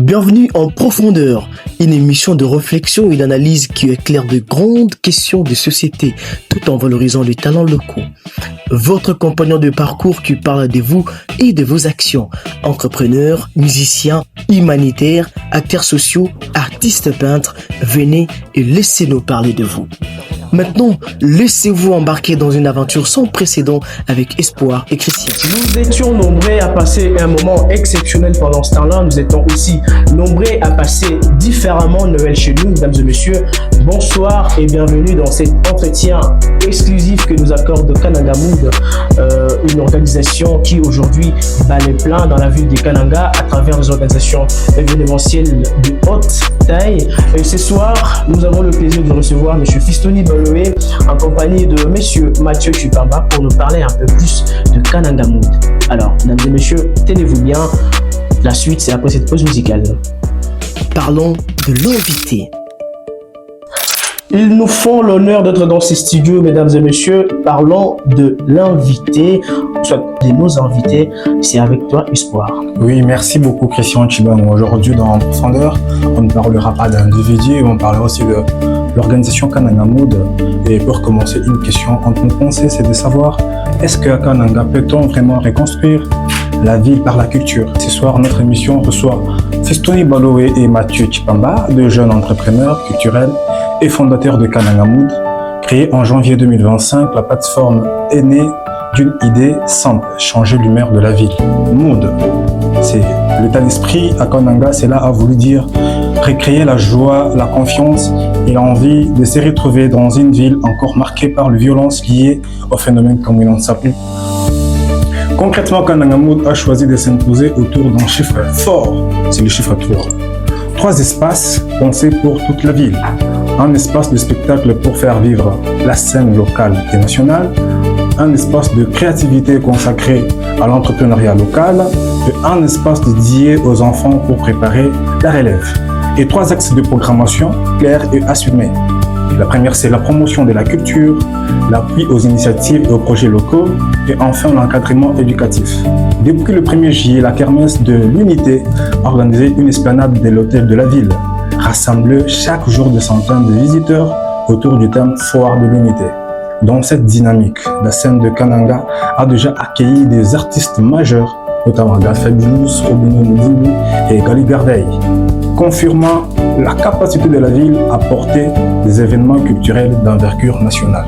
Bienvenue en profondeur, une émission de réflexion et d'analyse qui éclaire de grandes questions de société tout en valorisant les talents locaux. Votre compagnon de parcours qui parle de vous et de vos actions. Entrepreneurs, musiciens, humanitaires, acteurs sociaux, artistes peintres, venez et laissez-nous parler de vous. Maintenant, laissez-vous embarquer dans une aventure sans précédent avec Espoir et Christian. Nous étions nombreux à passer un moment exceptionnel pendant ce temps-là. Nous étions aussi nombreux à passer différemment Noël chez nous. Mesdames et messieurs, bonsoir et bienvenue dans cet entretien exclusif que nous accorde Kananga Mood, une organisation qui aujourd'hui bat les pleins dans la ville de Kananga à travers des organisations événementielles de haute taille. Et ce soir, nous avons le plaisir de recevoir M. Fistoni Baloé en compagnie de M. Mathieu Chupamba pour nous parler un peu plus de Kananga Mood. Alors, mesdames et messieurs, tenez-vous bien. La suite, c'est après cette pause musicale. Parlons de l'invité. Ils nous font l'honneur d'être dans ces studios, mesdames et messieurs. Parlons de l'invité, soit de nos invités. C'est avec toi, Espoir. Oui, merci beaucoup, Christian Chibango. Aujourd'hui, dans En Profondeur, on ne parlera pas d'individu, on parlera aussi de l'organisation Kananga Mood. Et pour commencer, une question entre nos pensées, c'est de savoir, est-ce qu'à Kananga, peut-on vraiment reconstruire la ville par la culture? Ce soir, notre émission reçoit Fistoni Baloé et Mathieu Chupamba, deux jeunes entrepreneurs culturels et fondateurs de Kananga Mood. Créée en janvier 2025, la plateforme est née d'une idée simple, changer l'humeur de la ville. Mood, c'est l'état d'esprit à Kananga, cela a voulu dire recréer la joie, la confiance et l'envie de se retrouver dans une ville encore marquée par les violences liées au phénomène comme il en s'appelle. Concrètement, Kananga Mood a choisi de s'imposer autour d'un chiffre fort, c'est le chiffre 3. 3 espaces pensés pour toute la ville. Un espace de spectacle pour faire vivre la scène locale et nationale, un espace de créativité consacré à l'entrepreneuriat local et un espace dédié aux enfants pour préparer la relève. Et 3 axes de programmation clairs et assumés. La première, c'est la promotion de la culture, l'appui aux initiatives et aux projets locaux et enfin l'encadrement éducatif. Depuis le 1er juillet, la kermesse de l'Unité a organisé une esplanade de l'hôtel de la ville, rassemble chaque jour des centaines de visiteurs autour du thème Foire de l'Unité. Dans cette dynamique, la scène de Kananga a déjà accueilli des artistes majeurs, notamment Fabulous, Robino Moudibu et Gali Gardey, confirmant la capacité de la ville à porter des événements culturels d'envergure nationale.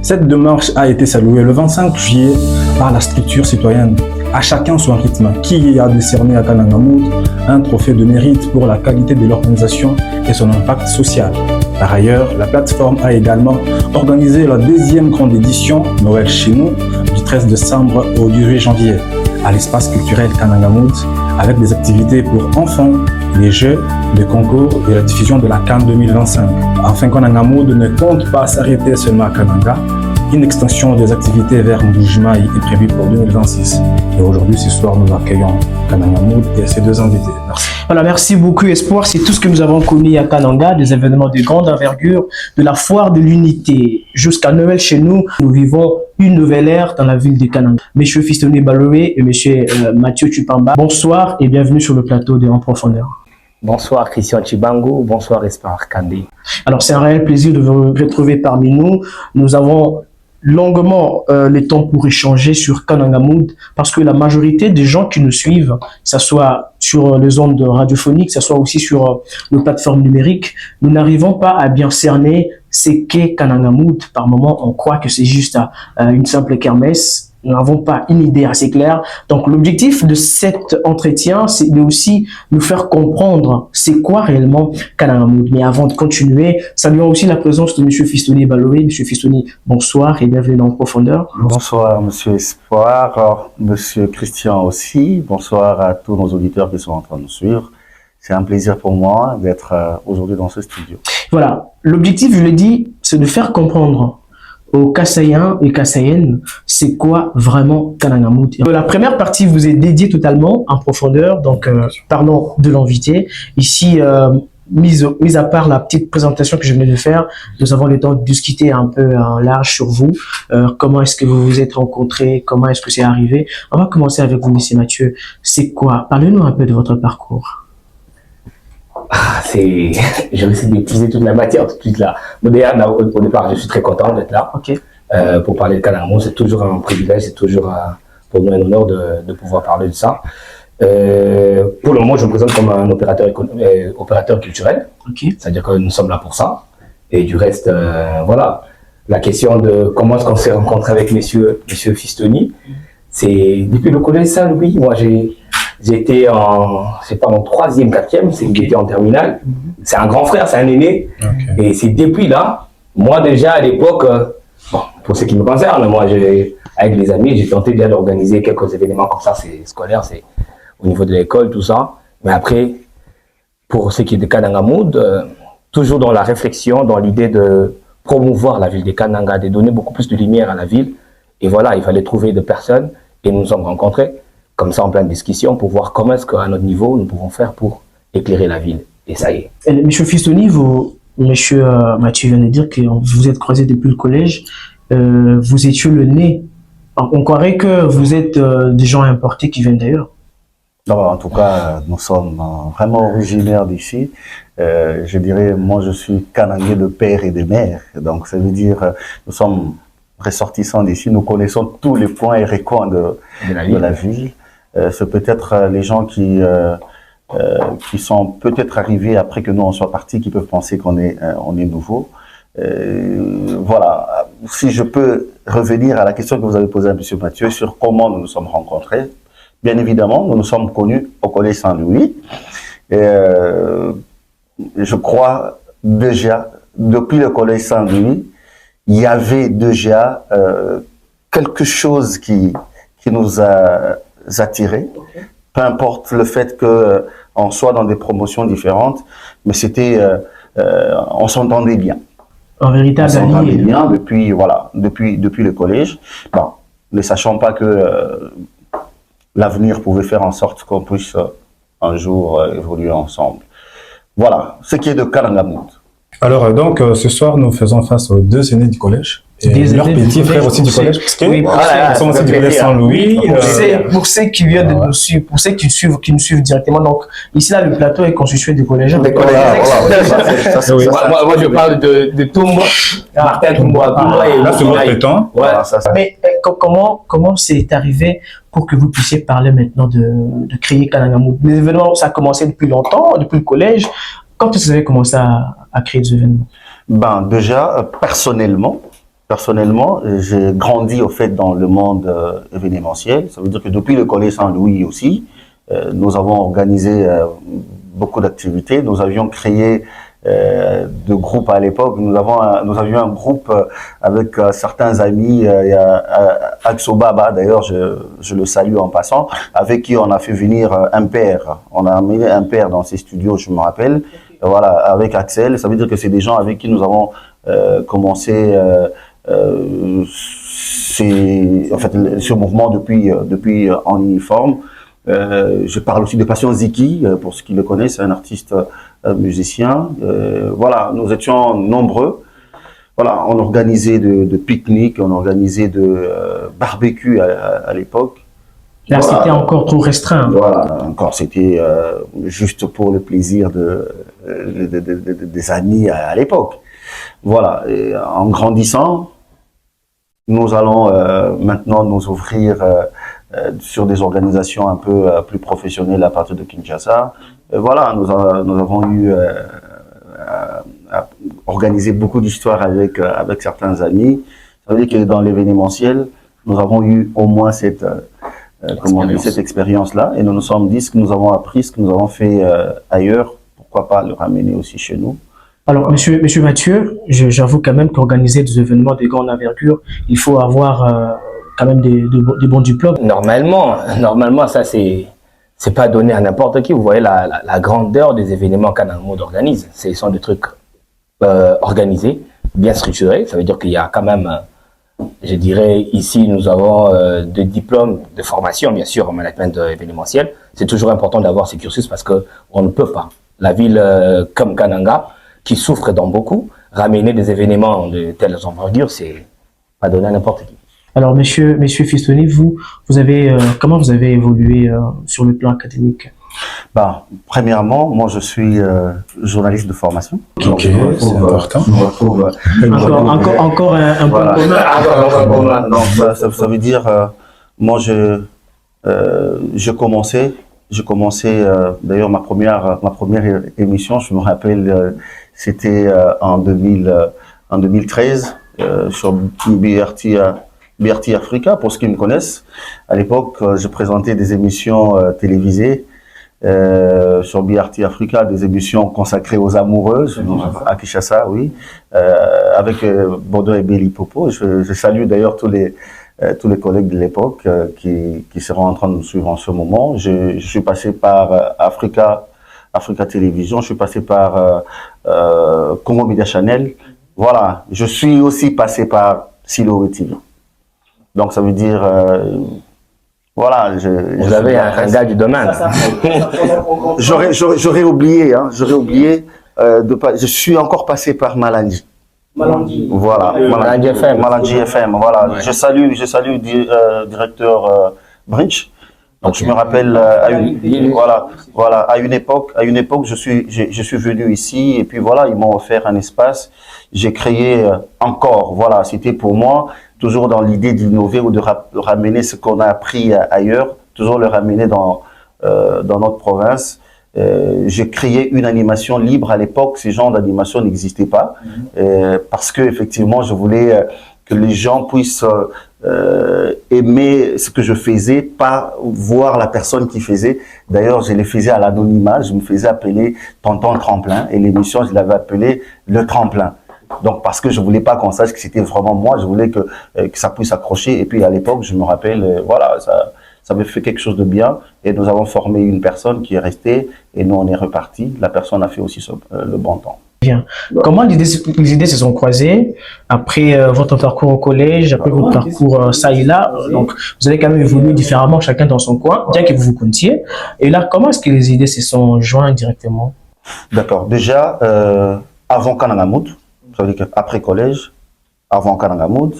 Cette démarche a été saluée le 25 juillet par la structure citoyenne, à chacun son rythme, qui a décerné à Kananga Mood un trophée de mérite pour la qualité de l'organisation et son impact social. Par ailleurs, la plateforme a également organisé la 2e grande édition Noël chez nous du 13 décembre au 18 janvier à l'espace culturel Kananga Mood avec des activités pour enfants, des jeux, des concours et la diffusion de la Cannes 2025. Enfin, Kananga Mood ne compte pas s'arrêter seulement à Kananga. Une extension des activités vers Mbujimaï est prévue pour 2026. Et aujourd'hui, ce soir, nous accueillons Kananga Mood et ses 2 invités. Merci. Voilà, merci beaucoup Espoir. C'est tout ce que nous avons connu à Kananga, des événements de grande envergure, de la foire de l'unité jusqu'à Noël chez nous. Nous vivons une nouvelle ère dans la ville de Kananga. Monsieur Fistoni Baloé et monsieur Mathieu Chupamba, bonsoir et bienvenue sur le plateau de En Profondeur. Bonsoir Christian Chibango, bonsoir Espoir Kandé. Alors c'est un réel plaisir de vous retrouver parmi nous. Nous avons longuement le temps pour échanger sur Kananga Mood parce que la majorité des gens qui nous suivent, que ce soit sur les ondes radiophoniques, que ce soit aussi sur nos plateformes numériques, nous n'arrivons pas à bien cerner ce qu'est Kananga Mood. Par moment, on croit que c'est juste une simple kermesse. Nous n'avons pas une idée assez claire. Donc, l'objectif de cet entretien, c'est de aussi nous faire comprendre c'est quoi réellement Kananga Mood. Mais avant de continuer, saluons aussi la présence de M. Fistoni Baloé. M. Fistoni, bonsoir et bienvenue dans En Profondeur. Bonsoir, M. Espoir, M. Christian aussi. Bonsoir à tous nos auditeurs qui sont en train de nous suivre. C'est un plaisir pour moi d'être aujourd'hui dans ce studio. Voilà. L'objectif, je l'ai dit, c'est de faire comprendre aux Kassaïens et Kassaïennes, c'est quoi vraiment Kananga Mood. La première partie vous est dédiée totalement en profondeur, donc parlons de l'invité. Ici, mis à part la petite présentation que je venais de faire, nous avons le temps de discuter un peu en large sur vous. Comment est-ce que vous vous êtes rencontrés? Comment est-ce que c'est arrivé? On va commencer avec vous, monsieur Mathieu. C'est quoi? Parlez-nous un peu de votre parcours. Je vais essayer d'épuiser toute la matière tout de suite là. Bon, déjà, au départ, je suis très content d'être là. Ok. Pour parler de Kan Agamoud, c'est toujours un privilège, c'est toujours pour nous un honneur de pouvoir parler de ça. Pour le moment, je me présente comme un opérateur culturel. Okay. C'est-à-dire que nous sommes là pour ça. Et du reste, voilà. La question de comment est-ce qu'on s'est rencontré avec monsieur Fistoni, c'est depuis le collège Saint-Louis. Moi, j'ai été c'est pas en 3e, 4e, c'est qu'il était en terminale. C'est un grand frère, c'est un aîné. Okay. Et c'est depuis là, moi déjà à l'époque, bon, pour ce qui me concerne, moi, avec les amis, j'ai tenté déjà d'organiser quelques événements comme ça, c'est scolaire, c'est au niveau de l'école, tout ça. Mais après, pour ce qui est de Kan Agamoud, toujours dans la réflexion, dans l'idée de promouvoir la ville de Kananga, de donner beaucoup plus de lumière à la ville. Et voilà, il fallait trouver des personnes et nous nous sommes rencontrés comme ça en pleine discussion pour voir comment est-ce qu'à notre niveau, nous pouvons faire pour éclairer la ville. Et ça y est. Et monsieur Fistoni, monsieur Mathieu vient de dire que vous êtes croisés depuis le collège. Vous étiez le nez. On croirait que vous êtes des gens importés qui viennent d'ailleurs. En tout cas, nous sommes vraiment originaires d'ici. Je dirais, moi, je suis Kanangais de père et de mère. Donc, ça veut dire, nous sommes ressortissants d'ici. Nous connaissons tous les points et recoins de la ville. C'est peut-être les gens qui sont peut-être arrivés après que nous en soient partis, qui peuvent penser qu'on est nouveau. Voilà. Si je peux revenir à la question que vous avez posée à M. Mathieu sur comment nous nous sommes rencontrés. Bien évidemment, nous nous sommes connus au Collège Saint-Louis. Je crois déjà, depuis le Collège Saint-Louis, il y avait déjà quelque chose qui nous a attirés. Peu importe le fait qu'on soit dans des promotions différentes, mais c'était, on s'entendait bien. En vérité, on s'entendait bien depuis le collège. Bon, ne sachant pas que l'avenir pouvait faire en sorte qu'on puisse un jour évoluer ensemble. Voilà, ce qui est de Kan Agamoud. Alors donc, ce soir, nous faisons face aux 2 aînés du collège. Et leurs petits frères aussi du collège. Parce que oui, ils sont aussi du collège Saint-Louis. Pour ceux qui viennent de nous suivre, pour ceux qui nous suivent directement. Donc, ici, là, le plateau est constitué de collégiens. Moi, je parle de Toumba, Martin Toumba et là, c'est votre temps. Voilà, mais comment c'est arrivé pour que vous puissiez parler maintenant de créer Kan Agamoud? Les événements, ça a commencé depuis longtemps, depuis le collège. Quand est-ce que vous avez commencé à créer des événements? Déjà, personnellement, j'ai grandi au fait dans le monde événementiel. Ça veut dire que depuis le Collège Saint-Louis aussi, nous avons organisé beaucoup d'activités. Nous avions créé de groupes à l'époque. Nous avions un groupe avec certains amis. Il y a Axo Baba, d'ailleurs, je le salue en passant, avec qui on a fait venir un père. On a amené un père dans ses studios, je me rappelle. Voilà, avec Axel. Ça veut dire que c'est des gens avec qui nous avons commencé ce mouvement depuis en uniforme. Je parle aussi de Passion Ziki, pour ceux qui le connaissent, c'est un artiste musicien. Voilà, nous étions nombreux. Voilà, on organisait de pique-niques, on organisait de barbecue à l'époque. Là, voilà, c'était encore trop restreint. Voilà, encore, c'était juste pour le plaisir des amis à l'époque. Voilà, et en grandissant, nous allons maintenant nous ouvrir sur des organisations un peu plus professionnelles à partir de Kinshasa. Voilà, nous avons eu organisé beaucoup d'histoires avec certains amis. Ça veut dire que dans l'événementiel, nous avons eu au moins cette expérience-là, et nous nous sommes dit ce que nous avons appris, ce que nous avons fait ailleurs, pourquoi pas le ramener aussi chez nous. Alors, monsieur Mathieu, j'avoue quand même qu'organiser des événements de grande envergure, il faut avoir quand même des bons diplômes. Normalement, ça c'est pas donné à n'importe qui. Vous voyez la grandeur des événements Kan Agamoud organise. Ce sont des trucs organisés, bien structurés. Ça veut dire qu'il y a quand même, je dirais, ici nous avons des diplômes de formation, bien sûr, en management événementiel. C'est toujours important d'avoir ces cursus parce que on ne peut pas la ville comme Kananga, qui souffre dans beaucoup, ramener des événements de telles envergures, c'est pas donné à n'importe qui. Alors, monsieur Fistoni, vous avez, comment vous avez évolué sur le plan académique? Bah, premièrement, moi je suis journaliste de formation. Ok, c'est important. Encore un Voilà. point commun. Donc, ça veut dire, moi j'ai commencé, d'ailleurs ma première émission, je me rappelle, c'était en 2013 sur BRT Africa, pour ceux qui me connaissent. À l'époque, je présentais des émissions télévisées sur BRT Africa, des émissions consacrées aux amoureuses à Kinshasa, oui, avec Bodo et Béli Popo. Je salue d'ailleurs tous les collègues de l'époque qui seront en train de nous suivre en ce moment. Je suis passé par Africa Télévision, je suis passé par Congo Media Channel. Voilà, je suis aussi passé par Silo TV. Donc ça veut dire voilà, vous avez un gars du domaine. J'aurais oublié, hein, je suis encore passé par Malandi. Voilà, Malandi FM, voilà. Ouais. Je salue directeur Bridge. Donc je me rappelle à une époque je suis venu ici et puis voilà, ils m'ont offert un espace. J'ai créé encore, voilà, c'était pour moi toujours dans l'idée d'innover ou de ramener ce qu'on a appris ailleurs, toujours le ramener dans notre province. J'ai créé une animation libre à l'époque, ce genre d'animation n'existait pas, parce que effectivement je voulais que les gens puissent aimer ce que je faisais, pas voir la personne qui faisait. D'ailleurs, je les faisais à l'anonymat, je me faisais appeler Tonton Tremplin et l'émission je l'avais appelée Le Tremplin. Donc parce que je voulais pas qu'on sache que c'était vraiment moi, je voulais que ça puisse accrocher. Et puis à l'époque, je me rappelle, voilà, ça avait fait quelque chose de bien et nous avons formé une personne qui est restée et nous on est reparti. La personne a fait aussi le bon temps. Bien. Comment les idées se sont croisées après votre parcours au collège, après votre parcours ça et là? Donc vous avez quand même évolué différemment, chacun dans son coin, bien que vous vous comptiez. Et là, comment est-ce que les idées se sont jointes directement? D'accord. Déjà, avant Kananga Mood, ça veut dire qu'après collège, avant Kananga Mood,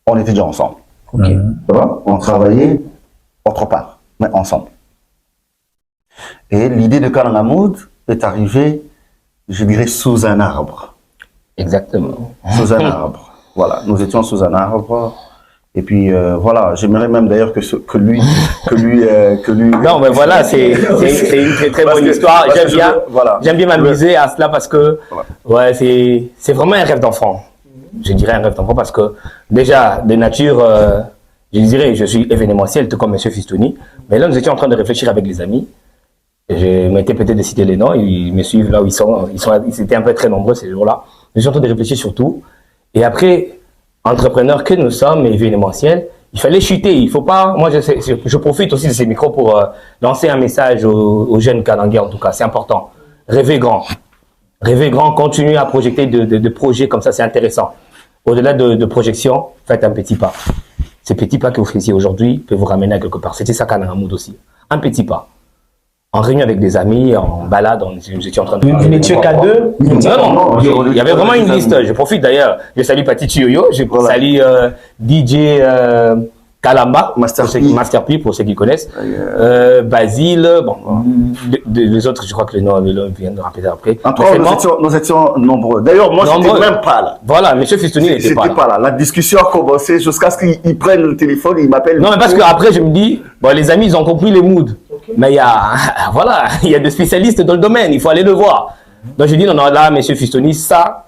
on était déjà ensemble. Okay. On travaillait autre part, mais ensemble. Et l'idée de Kananga Mood est arrivée, je dirais, sous un arbre. Exactement. Sous un arbre. Voilà, nous étions sous un arbre. Et puis voilà, j'aimerais même d'ailleurs que lui. Non, mais voilà, c'est une très bonne histoire. J'aime bien m'amuser à cela parce que ouais, c'est vraiment un rêve d'enfant. Je dirais un rêve d'enfant parce que déjà de nature, je dirais, je suis événementiel, tout comme Monsieur Fistoni. Mais là, nous étions en train de réfléchir avec les amis. Je m'étais peut-être de citer les noms, ils me suivent là où ils étaient un peu très nombreux ces jours-là. Nous étions en train de réfléchir sur tout. Et après, entrepreneurs que nous sommes, événementiels, il fallait chuter. Il faut pas. Moi, je profite aussi de ces micros pour lancer un message aux jeunes Kanangais, en tout cas. C'est important. Rêvez grand. Rêvez grand. Continuez à projeter de projets comme ça. C'est intéressant. Au-delà de projection, faites un petit pas. Ces petits pas que vous faites ici aujourd'hui peuvent vous ramener à quelque part. C'était ça Kananga Mood aussi. Un petit pas. En réunion avec des amis, en balade, nous étions en train de... Vous n'étiez qu'à deux? Non, il y avait vraiment une liste. Je profite d'ailleurs, je salue Patiti Yoyo, je salue DJ Kalamba, Master P pour ceux qui connaissent, Basile, bon, les autres, je crois que les noms viennent de rappeler après. En tout cas, nous étions nombreux. D'ailleurs, moi, je n'étais même pas là. Voilà, M. Fistoni n'était pas là. La discussion a commencé jusqu'à ce qu'ils prennent le téléphone et ils m'appellent. Non, mais parce qu'après, je me dis, bon, les amis, ils ont compris les moods. Mais il y a, voilà, il y a des spécialistes dans le domaine, il faut aller le voir. Donc je dis, non, là, monsieur Fistoni, ça.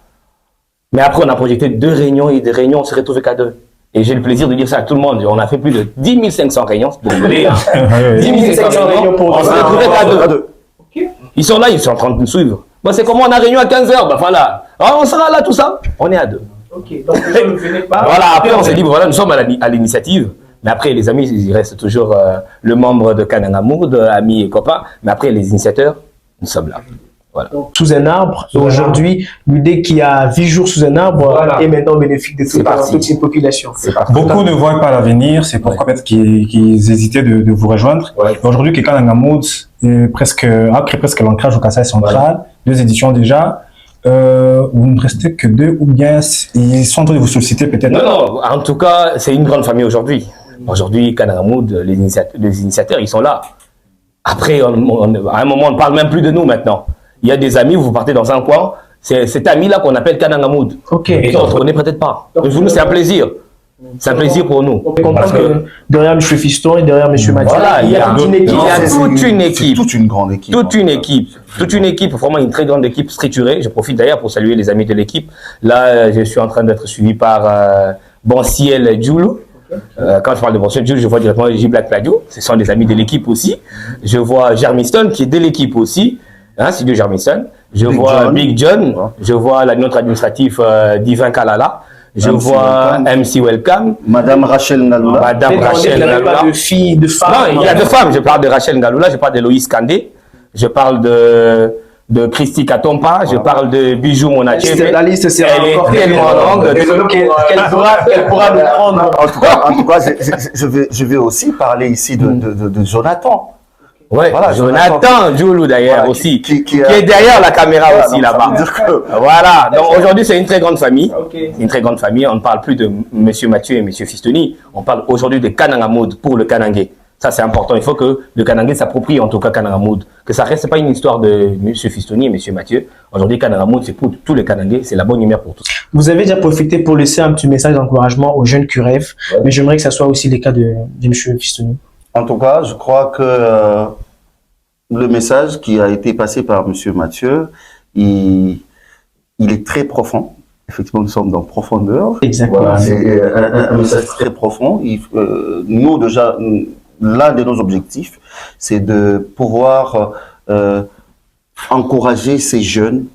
Mais après, on a projeté 2 réunions et des réunions, on s'est retrouvés qu'à 2. Et j'ai le plaisir de dire ça à tout le monde. On a fait plus de 10 500 réunions. Vous voulez, 10 500 réunions pour on s'est retrouvés qu'à 2. Ils sont là, ils sont en train de nous suivre. Bon, c'est comment on a réunion à 15h, ben voilà. Alors, on sera là, tout ça. On est à 2. Ok, donc les gens ne venaient pas. Voilà, après, on s'est dit, voilà, nous sommes à l'initiative. Mais après, les amis, il reste toujours le membre de Kananga Mood, amis et copains. Mais après, les initiateurs, nous sommes là. Donc, sous un arbre. Et aujourd'hui, l'idée qu'il y a 8 jours sous un arbre Voilà. est maintenant bénéfique de toute une population. Beaucoup ne voient pas l'avenir, c'est pourquoi peut-être qu'ils hésitaient de vous rejoindre. Ouais. Et aujourd'hui, Kekan Nangamoud est après presque l'ancrage au Kassai central, 2 éditions déjà. Vous ne restez que 2 ou bien ils sont en train de vous solliciter peut-être? Non, en tout cas, c'est une grande famille aujourd'hui. Aujourd'hui, Kanangamoud, les initiateurs, ils sont là. Après, à un moment, on ne parle même plus de nous maintenant. Il y a des amis, vous partez dans un coin, c'est cet ami-là qu'on appelle Kanangamoud. Ok. Et on ne se connaît peut-être pas. Donc, pour nous, c'est un plaisir. C'est un plaisir pour nous. On peut comprendre que derrière M. Fiston et derrière M. Mathieu, Voilà, il y a toute une équipe. Non, Il y a c'est toute une équipe. toute une grande équipe. Toute une équipe. Toute une équipe, vraiment une très grande équipe structurée. Je profite d'ailleurs pour saluer les amis de l'équipe. Là, je suis en train d'être suivi par Bonciel Djoulou. Quand je parle de Bonciel Djoulou, je vois directement J Black Pladio. Ce sont des amis de l'équipe aussi. Je vois Jermiston qui est de l'équipe aussi. Hein, c'est de Jermiston. Je Big vois John. Big John. Je vois notre administratif Divin Kalala. Je MC vois Welcome. MC Welcome. Madame Rachel Naloula. Madame Rachel il n'y a Naloula. pas de filles, de femmes. Non, il y a deux femmes. Je parle de Rachel Ngaloula, je parle de Loïs Kandé, je parle de Christy Katompa, je parle de Bijou Monaché. La liste sera Elle est encore tellement longue. qu'elle pourra nous prendre. En tout cas, je vais aussi parler ici de Jonathan. Ouais, Voilà, Jonathan Djoulou d'ailleurs Voilà, aussi, qui qui est derrière la caméra Voilà, aussi donc ça là-bas. veut dire que- Voilà, donc aujourd'hui c'est une très grande famille. Ok. Une très grande famille. On ne parle plus de Monsieur Mathieu et Monsieur Fistoni. On parle aujourd'hui de Kanangamoud pour le Kanangé. Ça c'est important. Il faut que le Kanangé s'approprie en tout cas Kanangamoud. Que ça reste pas une histoire de Monsieur Fistoni et Monsieur Mathieu. Aujourd'hui Kanangamoud c'est pour tous les Kanangés. C'est la bonne humeur pour tous. Vous avez déjà profité pour laisser un petit message d'encouragement aux jeunes qui rêvent, mais j'aimerais que ça soit aussi le cas de M. Fistoni. En tout cas, je crois que le message qui a été passé par Monsieur Mathieu, il est très profond. Effectivement, nous sommes dans profondeur. Exactement. Voilà, c'est un message très profond. Nous, déjà, l'un de nos objectifs, c'est de pouvoir encourager ces jeunes,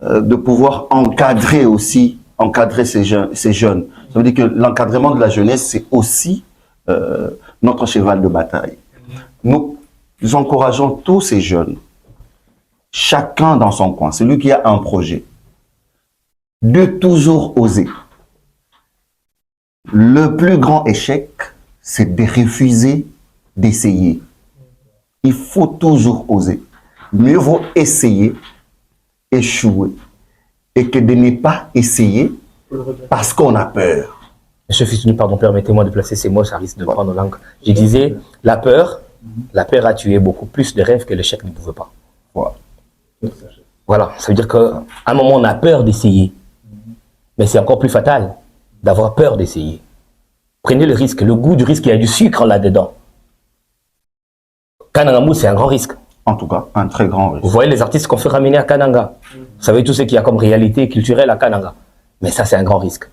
de pouvoir encadrer aussi, encadrer ces jeunes. Ça veut dire que l'encadrement de la jeunesse, c'est aussi notre cheval de bataille. Nous encourageons tous ces jeunes, chacun dans son coin, celui qui a un projet, de toujours oser. Le plus grand échec, c'est de refuser d'essayer. Il faut toujours oser. Mieux vaut essayer, échouer, et que de ne pas essayer parce qu'on a peur. Monsieur Fistoni, pardon, permettez-moi de placer ces mots, ça risque de prendre langue. Je disais, la peur a tué beaucoup plus de rêves que l'échec ne pouvait pas. Voilà. Voilà, ça veut dire qu'à un moment, on a peur d'essayer. Mais c'est encore plus fatal d'avoir peur d'essayer. Prenez le risque, le goût du risque, il y a du sucre là-dedans. Kanangamoud, c'est un grand risque. En tout cas, un très grand Vous risque. voyez les artistes qu'on fait ramener à Kananga. Vous savez tout ce qu'il y a comme réalité culturelle à Kananga. Mais ça, c'est un grand risque.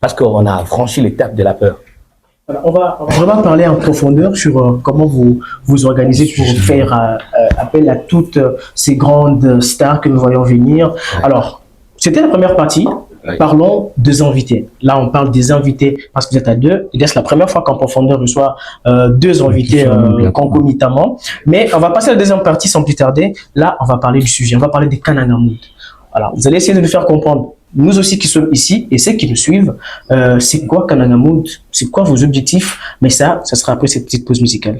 Parce qu'on a franchi l'étape de la peur. Alors, on va vraiment parler en profondeur sur comment vous vous organisez pour faire appel à toutes ces grandes stars que nous voyons venir. Alors, c'était la première partie. Oui. Parlons des invités. Là, on parle des invités parce que vous êtes à deux. Et c'est la première fois qu'en profondeur reçoit deux invités concomitamment. Mais on va passer à la deuxième partie sans plus tarder. Là, on va parler du sujet. On va parler des Kanangamoud. Alors, vous allez essayer de nous faire comprendre, nous aussi qui sommes ici et ceux qui nous suivent, c'est quoi Kanangamoud, c'est quoi vos objectifs. Mais ça sera après cette petite pause musicale.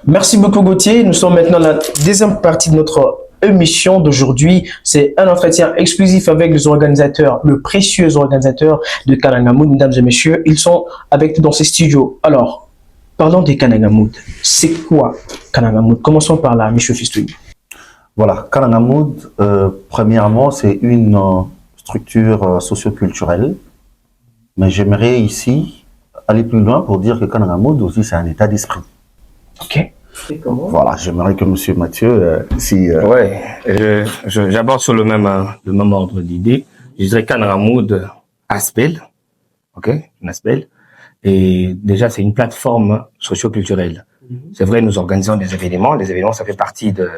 Merci beaucoup Gauthier. Nous sommes maintenant à la deuxième partie de notre émission d'aujourd'hui. C'est un entretien exclusif avec les organisateurs, le précieux organisateur de Kanangamoud, mesdames et messieurs. Ils sont avec nous dans ces studios. Alors, parlons des Kanangamoud. C'est quoi Kanangamoud? Commençons par là, M. Fistoni. Voilà, Kanangamoud, premièrement, c'est une structure socioculturelle. Mais j'aimerais ici aller plus loin pour dire que Kanangamoud aussi, c'est un état d'esprit. Ok. Voilà, j'aimerais que M. Mathieu, Ouais, j'aborde sur le même ordre d'idée. Je dirais Kanangamoud Aspel, ok, une Aspel. Et déjà, c'est une plateforme socio-culturelle. C'est vrai, nous organisons des événements. Les événements, ça fait partie de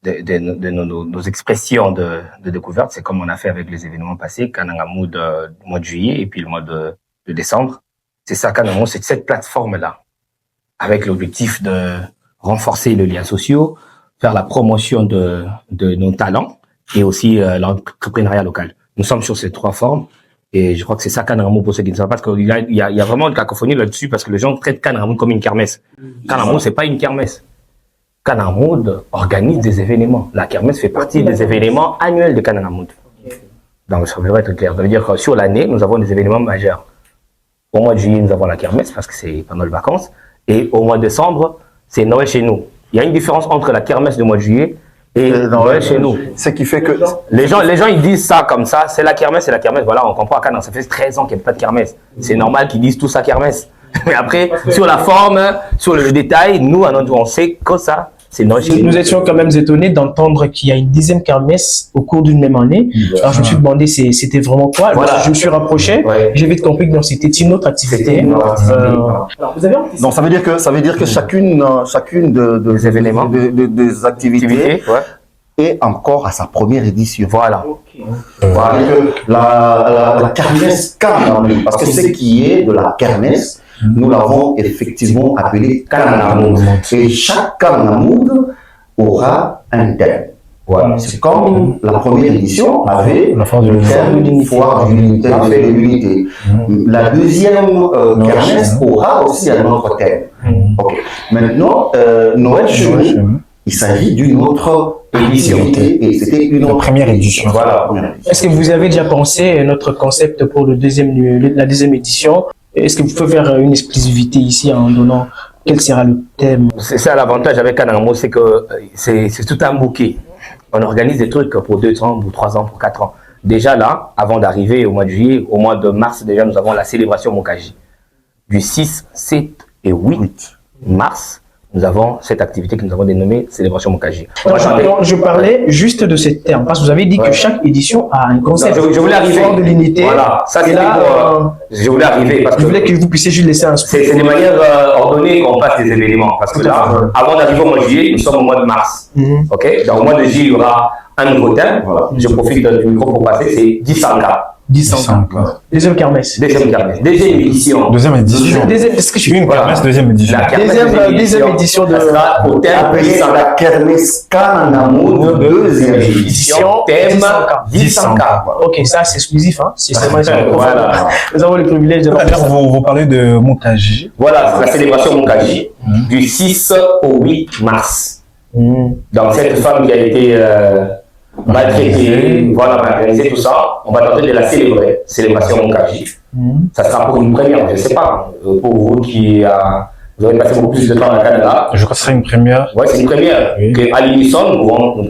nos expressions de découverte. C'est comme on a fait avec les événements passés, Kanangamoud du mois de juillet et puis le mois de décembre. C'est ça, Kanangamoud, c'est cette plateforme-là, avec l'objectif de renforcer le lien social, faire la promotion de nos talents et aussi l'entrepreneuriat local. Nous sommes sur ces 3 formes et je crois que c'est ça Kanangamou pour ceux qui ne savent pas, parce qu'il y a vraiment une cacophonie là-dessus parce que les gens traitent Kanangamou comme une kermesse. Kanangamou, c'est pas une kermesse. Kanangamou organise des événements. La kermesse fait partie des événements annuels de Kanangamou. Donc ça devrait être clair. Ça veut dire que sur l'année, nous avons des événements majeurs. Au mois de juillet, nous avons la kermesse parce que c'est pendant les vacances. Et au mois de décembre, c'est Noël chez nous. Il y a une différence entre la kermesse du mois de juillet et Noël chez nous. Ce qui fait que... Les gens, ils disent ça comme ça, c'est la kermesse, voilà, on comprend à Canan. Ça fait 13 ans qu'il n'y a pas de kermesse. C'est normal qu'ils disent tout ça kermesse. Mais après, sur la forme, sur le détail, nous, on sait que ça, c'est Noël chez nous. Nous étions quand même étonnés d'entendre qu'il y a une 10e kermesse au cours d'une même année. Alors je me suis demandé c'était vraiment quoi. Voilà. Je me suis rapproché, j'ai vite compris que c'était une autre activité. Donc ça veut dire que chacune Des événements, des activités est encore à sa première édition. Voilà. Voilà. La kermesse Kanangamou, parce que ce qui est de la kermesse, nous l'avons effectivement appelé Kanangamou. Et chaque Kanangamou aura un thème. Voilà. C'est comme la première édition avait La foire de l'unité. Foire de l'unité. La deuxième kermesse aura aussi un autre thème. Ok. Maintenant, Noël chez nous, il s'agit d'une autre édition. Et c'était une autre première édition. Voilà. Est-ce que vous avez déjà pensé notre concept pour la deuxième édition? Est-ce que vous pouvez faire une exclusivité ici en donnant quel sera le thème? C'est ça l'avantage avec Kanangamou, c'est que c'est tout un bouquet. On organise des trucs pour 2 ans, pour 3 ans, pour 4 ans. Déjà là, avant d'arriver au mois de juillet, au mois de mars, déjà nous avons la célébration Monkaji. Du 6, 7 et 8 mars, nous avons cette activité que nous avons dénommée Célébration Monkaji. Je parlais juste de ce terme, parce que vous avez dit que chaque édition a un concept. Je voulais arriver. De l'unité. Voilà, ça c'était je voulais arriver parce que je voulais que vous puissiez juste laisser un c'est de manière ordonnée qu'on passe des événements. Parce que là, avant d'arriver au mois de juillet, nous sommes au mois de mars. Ok. Dans le mois de juillet, il y aura un nouveau thème. Voilà. Je profite du micro pour passer, c'est Dissanka. Deuxième kermesse. Deuxième kermesse. Deuxième édition. Deuxième édition. Est-ce que je suis Une kermesse, deuxième édition. La kermesse deuxième édition de au thème Appelée la kermesse Kanangamou, deuxième édition. thème Dissanka. Ok, ça c'est exclusif, hein. C'est seulement Voilà. Nous avons le privilège de Vous parlez de Monkaji. Voilà, c'est la célébration Monkaji du 6 au 8 mars. Donc cette femme qui a été maltraitée, voilà, organisée, tout ça, on va tenter de la célébrer, célébration Monkaji. Ça sera pour une première, je ne sais pas, pour vous qui vous avez passé beaucoup plus de temps au Canada. Je crois que ce serait une première. Oui, c'est une première. Oui. À l'unisson, nous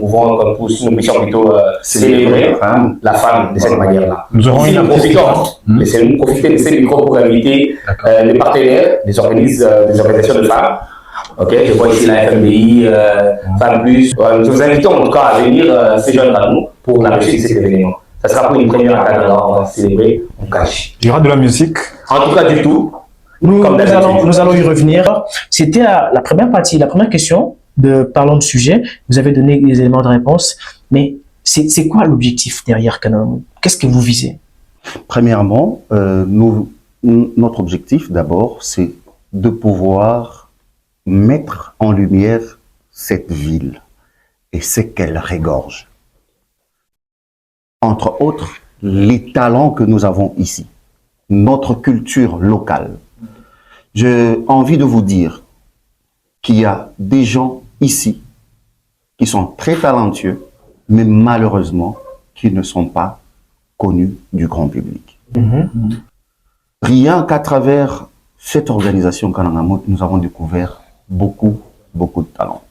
pouvons comme nous puissions plutôt célébrer la femme de cette manière-là. Nous aurons une profitons, laissez-nous profiter de ces micros pour inviter les partenaires des organisations de femmes. Ok, je vois ici la FMBI, Femmes Plus. Nous vous invitons en tout cas à venir se joindre à nous pour la réussite de cet événement. Ça sera pour une première à Canada, on va célébrer Monkaji. Il y aura de la musique. En tout cas, du tout. Nous allons y revenir. C'était la première partie, la première question de parlons de sujet. Vous avez donné des éléments de réponse, mais c'est quoi l'objectif derrière Kanangamou? Qu'est-ce que vous visez? Premièrement, notre objectif d'abord, c'est de pouvoir mettre en lumière cette ville et ce qu'elle regorge. Entre autres, les talents que nous avons ici, notre culture locale. J'ai envie de vous dire qu'il y a des gens ici qui sont très talentueux, mais malheureusement, qui ne sont pas connus du grand public. Rien qu'à travers cette organisation Kanangamou, nous avons découvert beaucoup de talents.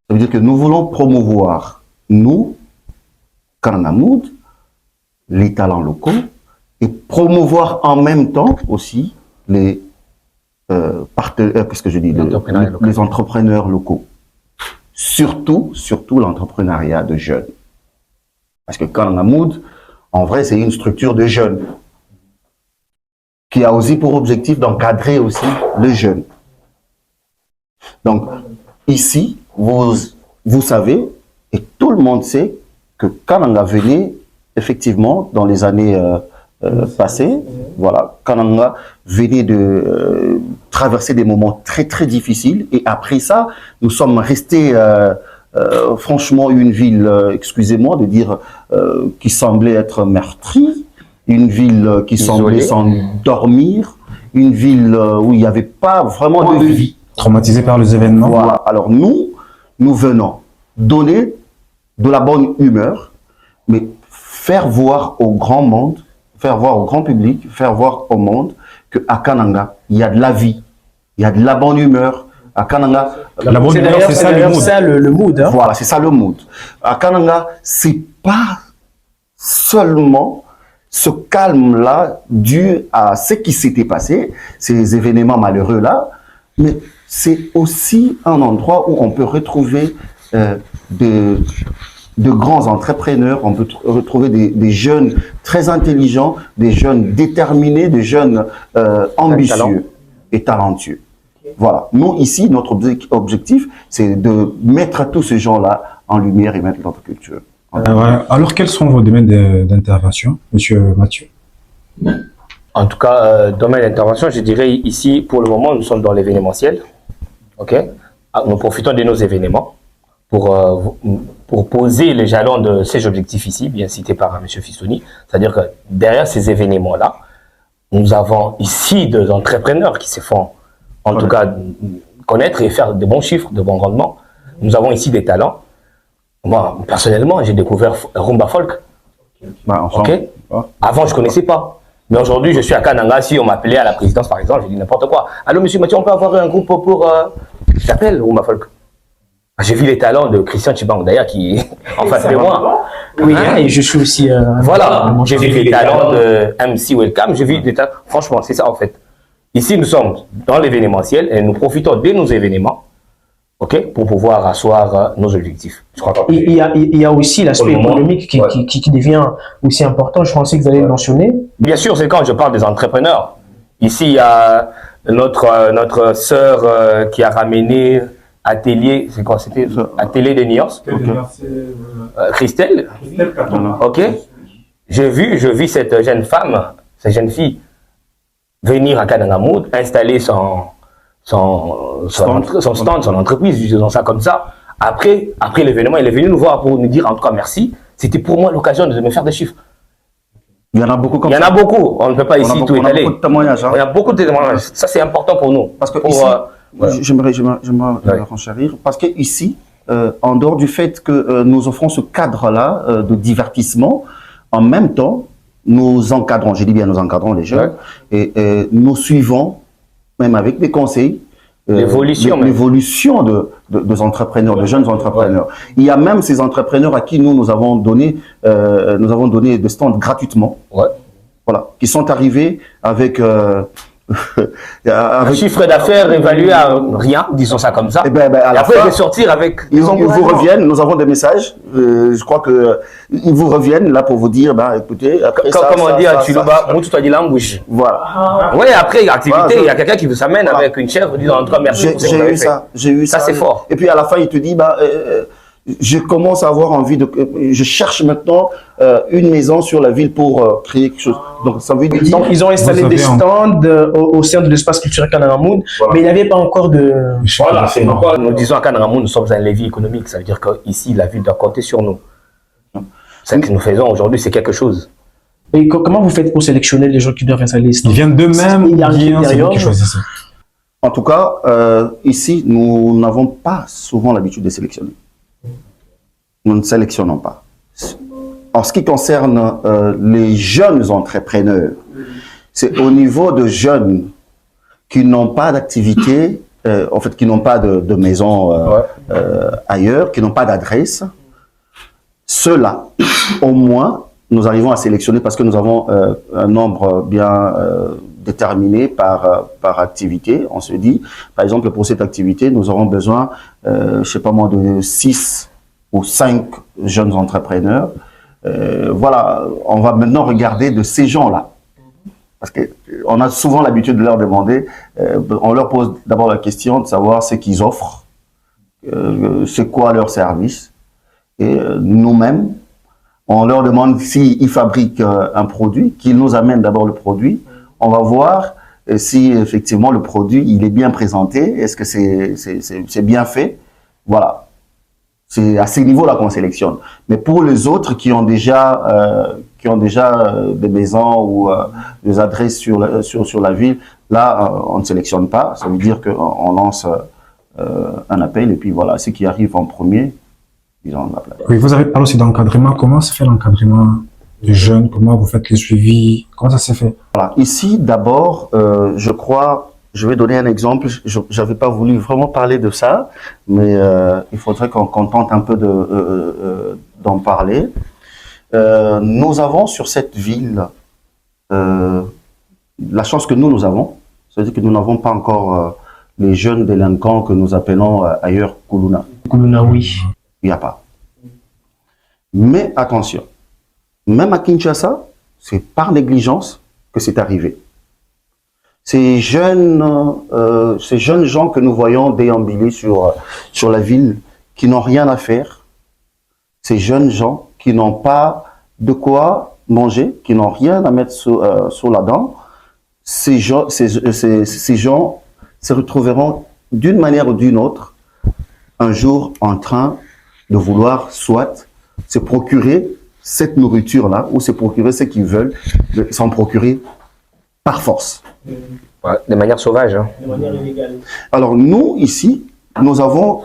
Ça veut dire que nous voulons promouvoir, nous, Kanangamou, les talents locaux, et promouvoir en même temps aussi les les entrepreneurs locaux. Surtout l'entrepreneuriat de jeunes. Parce que Kanangamou, en vrai, c'est une structure de jeunes qui a aussi pour objectif d'encadrer aussi les jeunes. Donc, ici, vous savez, et tout le monde sait, que Kananga venait, effectivement, dans les années passées, voilà, Kananga venait de traversé des moments très très difficiles. Et après ça, nous sommes restés franchement une ville, excusez-moi de dire, qui semblait être meurtrie, une ville qui semblait s'endormir, une ville où il n'y avait pas vraiment de vie. Traumatisé par les événements. Voilà. Alors nous venons donner de la bonne humeur, mais faire voir au grand monde, faire voir au grand public, faire voir au monde qu'à Kananga, il y a de la vie, il y a de la bonne humeur. À Kananga, La bonne humeur, c'est ça le mood. ça le mood. Hein. Voilà, c'est ça le mood. À Kananga, c'est pas seulement ce calme-là dû à ce qui s'était passé, ces événements malheureux-là, mais c'est aussi un endroit où on peut retrouver de grands entrepreneurs, on peut retrouver des jeunes très intelligents, des jeunes déterminés, des jeunes ambitieux et talentueux. Voilà. Nous, ici, notre objectif, c'est de mettre tous ces gens-là en lumière et mettre notre culture. Voilà. Alors, quels sont vos domaines d'intervention, Monsieur Mathieu? En tout cas, domaine d'intervention, je dirais ici, pour le moment, nous sommes dans l'événementiel. Ok, nous profitons de nos événements pour poser les jalons de ces objectifs ici, bien cités par M. Fistoni. C'est-à-dire que derrière ces événements-là, nous avons ici des entrepreneurs qui se font, en tout cas, connaître et faire de bons chiffres, de bons rendements. Nous avons ici des talents. Moi, personnellement, j'ai découvert Rumba Folk. Ok. Avant, je ne connaissais pas. Mais aujourd'hui, je suis à Kananga. Si on m'appelait à la présidence, par exemple, je dis n'importe quoi. Allô, monsieur Mathieu, on peut avoir un groupe pour... J'appelle Rumba Folk. J'ai vu les talents de Christian Chibang, d'ailleurs, qui est en face de moi. Oui, et je suis aussi... voilà, j'ai vu les talents de MC Welcome. J'ai vu des talents... Franchement, c'est ça, en fait. Ici, nous sommes dans l'événementiel et nous profitons de nos événements, ok, pour pouvoir asseoir nos objectifs. Je crois que il y a aussi l'aspect économique qui devient aussi important. Je pensais que vous allez le mentionner. Bien sûr, c'est quand je parle des entrepreneurs. Ici, il y a notre sœur qui a ramené Atelier, c'est quoi, c'était Atelier de Nios, Christelle. Ok. Je vis cette jeune femme, cette jeune fille, venir à Kananga Mood, installer son stand, son entreprise, disons ça comme ça. Après l'événement, il est venu nous voir pour nous dire en tout cas merci. C'était pour moi l'occasion de me faire des chiffres. Il y en a beaucoup comme ça. Il y en a beaucoup. On ne peut pas ici tout étaler. On a beaucoup de témoignages. Il y a beaucoup de témoignages. Ça, c'est important pour nous. Parce que ici, j'aimerais renchérir. Parce que ici, en dehors du fait que nous offrons ce cadre-là de divertissement, en même temps, nous encadrons, je dis bien nous encadrons les jeunes, et nous suivons, même avec des conseils, l'évolution des entrepreneurs, de jeunes entrepreneurs. Il y a même ces entrepreneurs à qui nous avons donné des stands gratuitement, voilà, qui sont arrivés avec un chiffre d'affaires évalué à rien, disons ça comme ça. Et après, ils vont sortir avec... Ils vous reviennent, nous avons des messages, je crois que ils vous reviennent là pour vous dire, écoutez, après comme on dit à Tuluba, moi tout a dit l'embouche. Voilà. Oui, après l'activité, il y a quelqu'un qui vous amène avec une chèvre, disant en tout cas merci. J'ai eu ça. Ça c'est fort. Et puis à la fin, il te dit, je commence à avoir envie je cherche maintenant une maison sur la ville pour créer quelque chose. Donc, ça veut dire... Donc, ils ont installé des stands au sein de l'espace culturel Kananga Mood, mais il n'y avait pas encore de... Voilà, c'est pourquoi nous disons à Kananga Mood, nous sommes un levier économique. Ça veut dire qu'ici, la ville doit compter sur nous. Ce que nous faisons aujourd'hui, c'est quelque chose. Et comment vous faites pour sélectionner les gens qui doivent installer les stands? Ils viennent d'eux-mêmes, c'est vous qui choisissez. En tout cas, ici, nous n'avons pas souvent l'habitude de sélectionner. Nous ne sélectionnons pas. En ce qui concerne les jeunes entrepreneurs, c'est au niveau de jeunes qui n'ont pas d'activité, en fait, qui n'ont pas de maison ailleurs, qui n'ont pas d'adresse. Ceux-là, au moins, nous arrivons à sélectionner parce que nous avons un nombre bien déterminé par activité. On se dit, par exemple, pour cette activité, nous aurons besoin, je sais pas moi, de 6 ou 5 jeunes entrepreneurs. Voilà, on va maintenant regarder de ces gens-là. Parce qu'on a souvent l'habitude de leur demander, on leur pose d'abord la question de savoir ce qu'ils offrent, c'est quoi leur service. Et nous-mêmes, on leur demande s'ils fabriquent un produit, qu'ils nous amènent d'abord le produit. On va voir si effectivement le produit il est bien présenté, est-ce que c'est bien fait, voilà. C'est à ces niveaux-là qu'on sélectionne. Mais pour les autres qui ont déjà des maisons ou des adresses sur la ville, là on ne sélectionne pas. Ça veut dire qu'on lance un appel et puis voilà, ceux qui arrivent en premier, ils ont la place. Oui, vous avez parlé aussi d'encadrement. Comment se fait l'encadrement des jeunes? Comment vous faites les suivis? Comment ça s'est fait? Voilà. Ici, d'abord, je crois, je vais donner un exemple. J'avais pas voulu vraiment parler de ça, mais il faudrait qu'on tente un peu d'en parler. Nous avons sur cette ville la chance que nous avons, c'est-à-dire que nous n'avons pas encore les jeunes délinquants que nous appelons ailleurs Kuluna. Kuluna, oui. Il n'y a pas. Mais attention, même à Kinshasa, c'est par négligence que c'est arrivé. Ces jeunes gens que nous voyons déambuler sur la ville, qui n'ont rien à faire, ces jeunes gens qui n'ont pas de quoi manger, qui n'ont rien à mettre sous la dent, ces gens se retrouveront d'une manière ou d'une autre un jour en train de vouloir soit se procurer cette nourriture-là ou se procurer ce qu'ils veulent, s'en procurer par force. Ouais, de manière sauvage. Hein. De manière illégale. Alors nous, ici, nous avons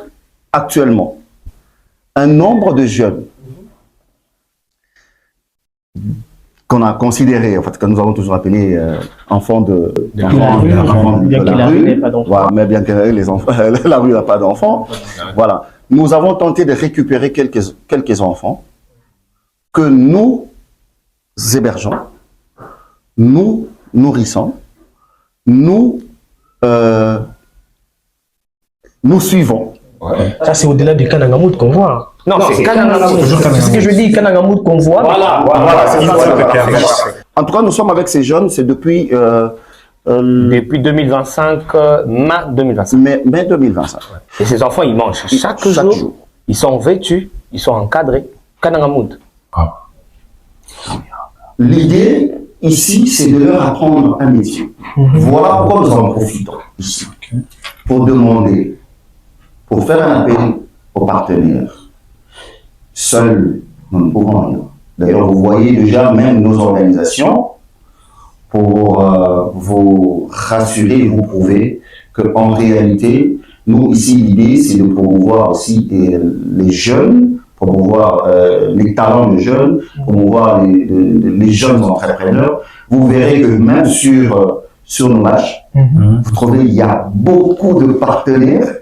actuellement un nombre de jeunes qu'on a considérés, en fait, que nous avons toujours appelés enfants de la rue. Voilà, mais bien que les enfants, la rue n'a pas d'enfants. Voilà. Nous avons tenté de récupérer quelques enfants que nous hébergeons, nous nourrissons, nous suivons. Ouais. Ça, c'est au-delà du Kanangamoud qu'on voit. Non, c'est Kanangamoud. C'est ce que je dis, Kanangamoud qu'on voit. Voilà, c'est ça. En tout cas, nous sommes avec ces jeunes, c'est depuis... depuis 2025, mai 2025. Mai 2025. Et ces enfants, ils mangent chaque jour. Ils sont vêtus, ils sont encadrés. Kanangamoud. L'idée, ici, c'est de leur apprendre un métier. Voilà pourquoi nous en profitons ici. Pour demander, pour faire un appel aux partenaires. Seuls, nous ne pouvons rien. D'ailleurs, vous voyez déjà même nos organisations pour vous rassurer et vous prouver qu'en réalité, nous, ici, l'idée, c'est de promouvoir aussi les jeunes, promouvoir les talents de jeunes, promouvoir les jeunes entrepreneurs. Vous verrez que même sur nos matchs, vous trouverez qu'il y a beaucoup de partenaires.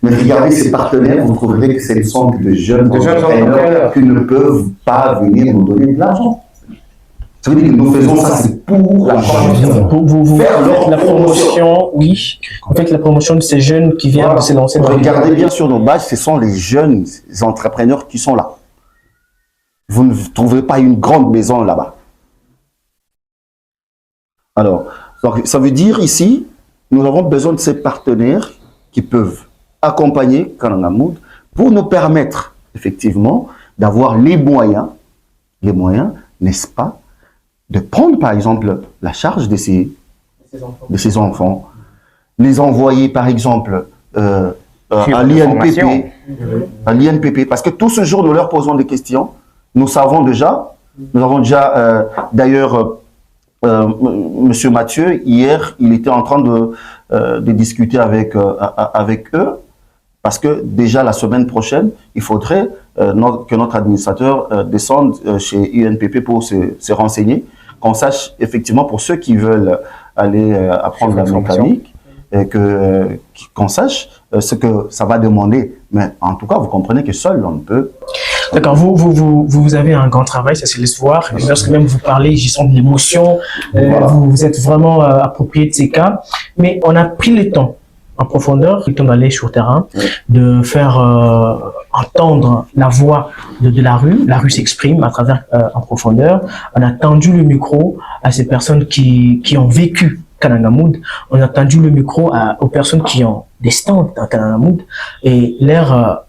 Mais regardez ces partenaires, vous trouverez que ce sont de jeunes entrepreneurs qui ne peuvent pas venir nous donner de l'argent. Ça veut dire que nous faisons ça, c'est pour la promotion. Vous faites la promotion, oui. Vous faites la promotion de ces jeunes qui viennent de se lancer. Regardez bien sur nos badges, ce sont les jeunes entrepreneurs qui sont là. Vous ne trouverez pas une grande maison là-bas. Alors, donc, ça veut dire ici, nous avons besoin de ces partenaires qui peuvent accompagner Kanangamoud pour nous permettre effectivement d'avoir les moyens, n'est-ce pas, de prendre par exemple la charge de ces enfants, les envoyer par exemple à l'INPP, parce que tout ce jour nous leur posons des questions, nous avons déjà d'ailleurs Monsieur Mathieu, hier, il était en train de discuter avec eux, parce que déjà la semaine prochaine, il faudrait que notre administrateur descende chez UNPP pour se renseigner, qu'on sache effectivement pour ceux qui veulent aller apprendre la mécanique, qu'on sache ce que ça va demander. Mais en tout cas, vous comprenez que seul on ne peut. D'accord, vous avez un grand travail, ça se laisse voir. Et lorsque même vous parlez, j'y sens de l'émotion. Voilà. Vous êtes vraiment approprié de ces cas. Mais on a pris le temps en profondeur, le temps d'aller sur le terrain, de faire entendre la voix de la rue. La rue s'exprime à travers en profondeur. On a tendu le micro à ces personnes qui ont vécu Kanangamoud. On a tendu le micro aux personnes qui ont des stands dans Kanangamoud et leur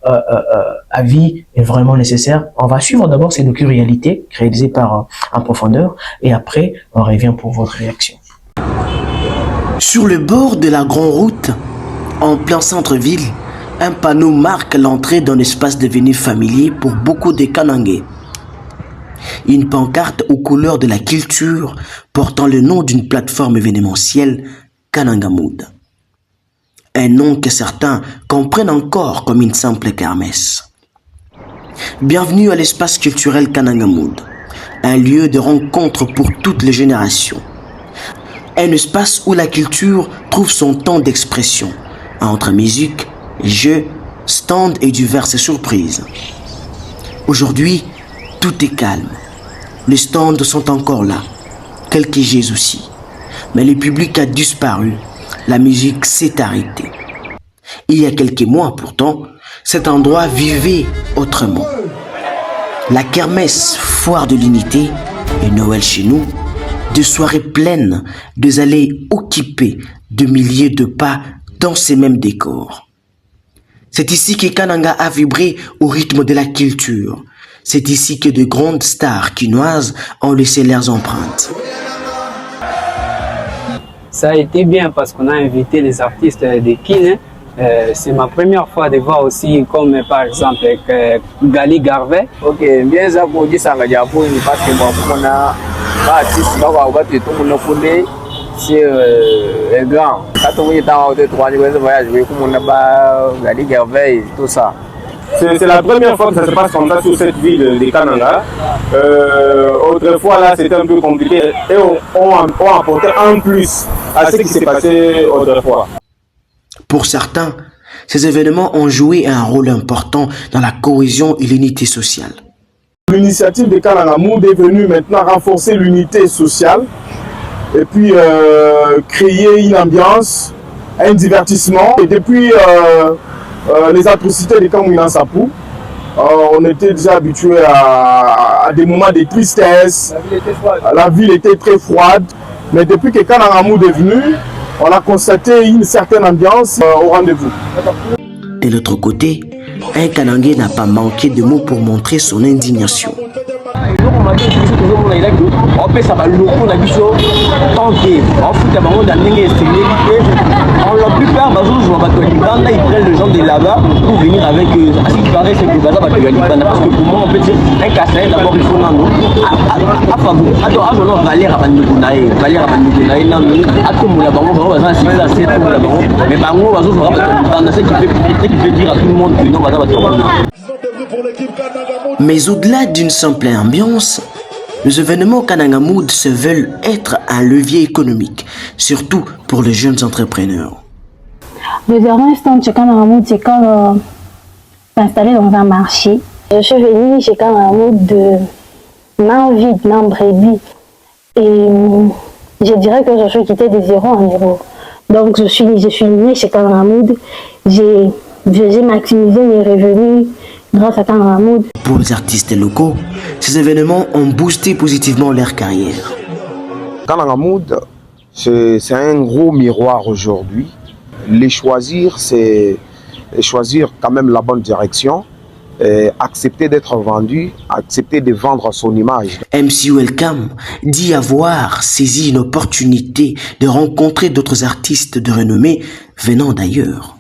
avis est vraiment nécessaire. On va suivre d'abord ces docu-réalités réalisées par En Profondeur et après on revient pour votre réaction. Sur le bord de la grande route, en plein centre-ville, un panneau marque l'entrée d'un espace devenu familier pour beaucoup de Kanangais. Une pancarte aux couleurs de la culture portant le nom d'une plateforme événementielle, Kanangamood. Un nom que certains comprennent encore comme une simple kermesse. Bienvenue à l'espace culturel Kanangamood, un lieu de rencontre pour toutes les générations. Un espace où la culture trouve son temps d'expression, entre musique, jeux, stands et diverses surprises. Aujourd'hui, tout est calme. Les stands sont encore là, quelques jeux aussi. Mais le public a disparu, la musique s'est arrêtée. Il y a quelques mois pourtant, cet endroit vivait autrement. La kermesse, foire de l'unité et Noël chez nous, de soirées pleines, des allées occupées de milliers de pas dans ces mêmes décors. C'est ici que Kananga a vibré au rythme de la culture. C'est ici que de grandes stars quinoises ont laissé leurs empreintes. Ça a été bien parce qu'on a invité les artistes de Kin. C'est ma première fois de voir aussi comme par exemple Gali Garvey. Ok, bien ça pour dire ça va dire pour une parce que bon on a pas artiste on va tout le monde c'est grand. Quand on est dans deux trois voyages comme on a pas Gali Garvey tout ça. C'est la première fois que ça se passe comme ça sur cette ville de Kananga. Autrefois là c'était un peu compliqué et on apportait un plus à ce qui s'est passé autrefois. Pour certains, ces événements ont joué un rôle important dans la cohésion et l'unité sociale. L'initiative de Kanangamood est venue maintenant renforcer l'unité sociale et puis créer une ambiance, un divertissement. Et depuis les atrocités de Kamouina Sapou, on était déjà habitué à des moments de tristesse. La ville était très froide. Mais depuis que Kanangamood est venu, on a constaté une certaine ambiance au rendez-vous. De l'autre côté, un Kanangais n'a pas manqué de mots pour montrer son indignation. La plupart ils prennent les gens de là-bas pour venir avec eux. À ce qui paraît, c'est que parce que pour moi, on peut dire un casse d'abord il faut non. Mais au-delà d'une simple ambiance, les événements Kanangamood se veulent être un levier économique, surtout pour les jeunes entrepreneurs. Réserver un stand chez Kanangamood, c'est comme s'installer dans un marché. Je suis venue chez Kanangamood de main vide, main brebis. Et je dirais que je suis quittée de 0 à 0. Donc je suis née chez Kanangamood. J'ai maximisé mes revenus grâce à Kanangamood. Pour les artistes locaux, ces événements ont boosté positivement leur carrière. Kanangamood, c'est un gros miroir aujourd'hui. Les choisir, c'est choisir quand même la bonne direction, accepter d'être vendu, accepter de vendre son image. MC Welcome dit avoir saisi une opportunité de rencontrer d'autres artistes de renommée venant d'ailleurs.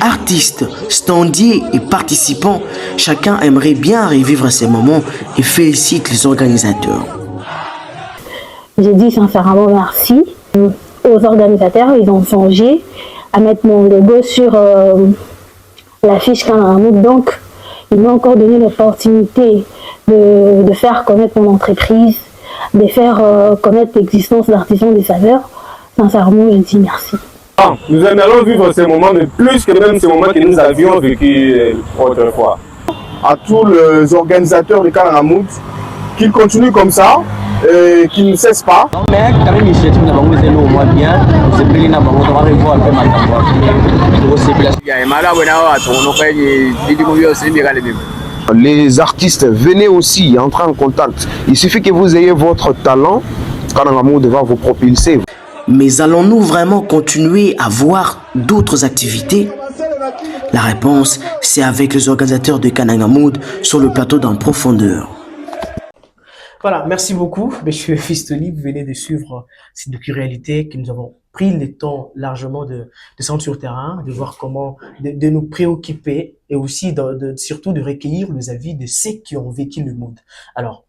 Artistes, standiers et participants, chacun aimerait bien revivre ces moments et félicite les organisateurs. J'ai dit sincèrement merci aux organisateurs, ils ont songé à mettre mon logo sur l'affiche Kanangamood. Donc, ils m'ont encore donné l'opportunité de faire connaître mon entreprise, de faire connaître l'existence d'Artisans des Saveurs. Sincèrement, je dis merci. Nous aimerions vivre ces moments, mais plus que même ces moments que nous avions vécu autrefois. À tous les organisateurs de Kanangamood, qu'ils continuent comme ça, et qu'ils ne cessent pas. Mais quand même, c'est au moins bien. On s'est payé un peu Les artistes, venez aussi entrer en contact. Il suffit que vous ayez votre talent, Kanangamood va vous propulser. Mais allons-nous vraiment continuer à voir d'autres activités? La réponse, c'est avec les organisateurs de Kanangamood sur le plateau d'En Profondeur. Voilà, merci beaucoup, Monsieur Fistoni. Vous venez de suivre cette docu-réalité que nous avons pris le temps largement de se rendre sur le terrain, de voir comment, de nous préoccuper et aussi surtout de recueillir les avis de ceux qui ont vécu le mood. Alors,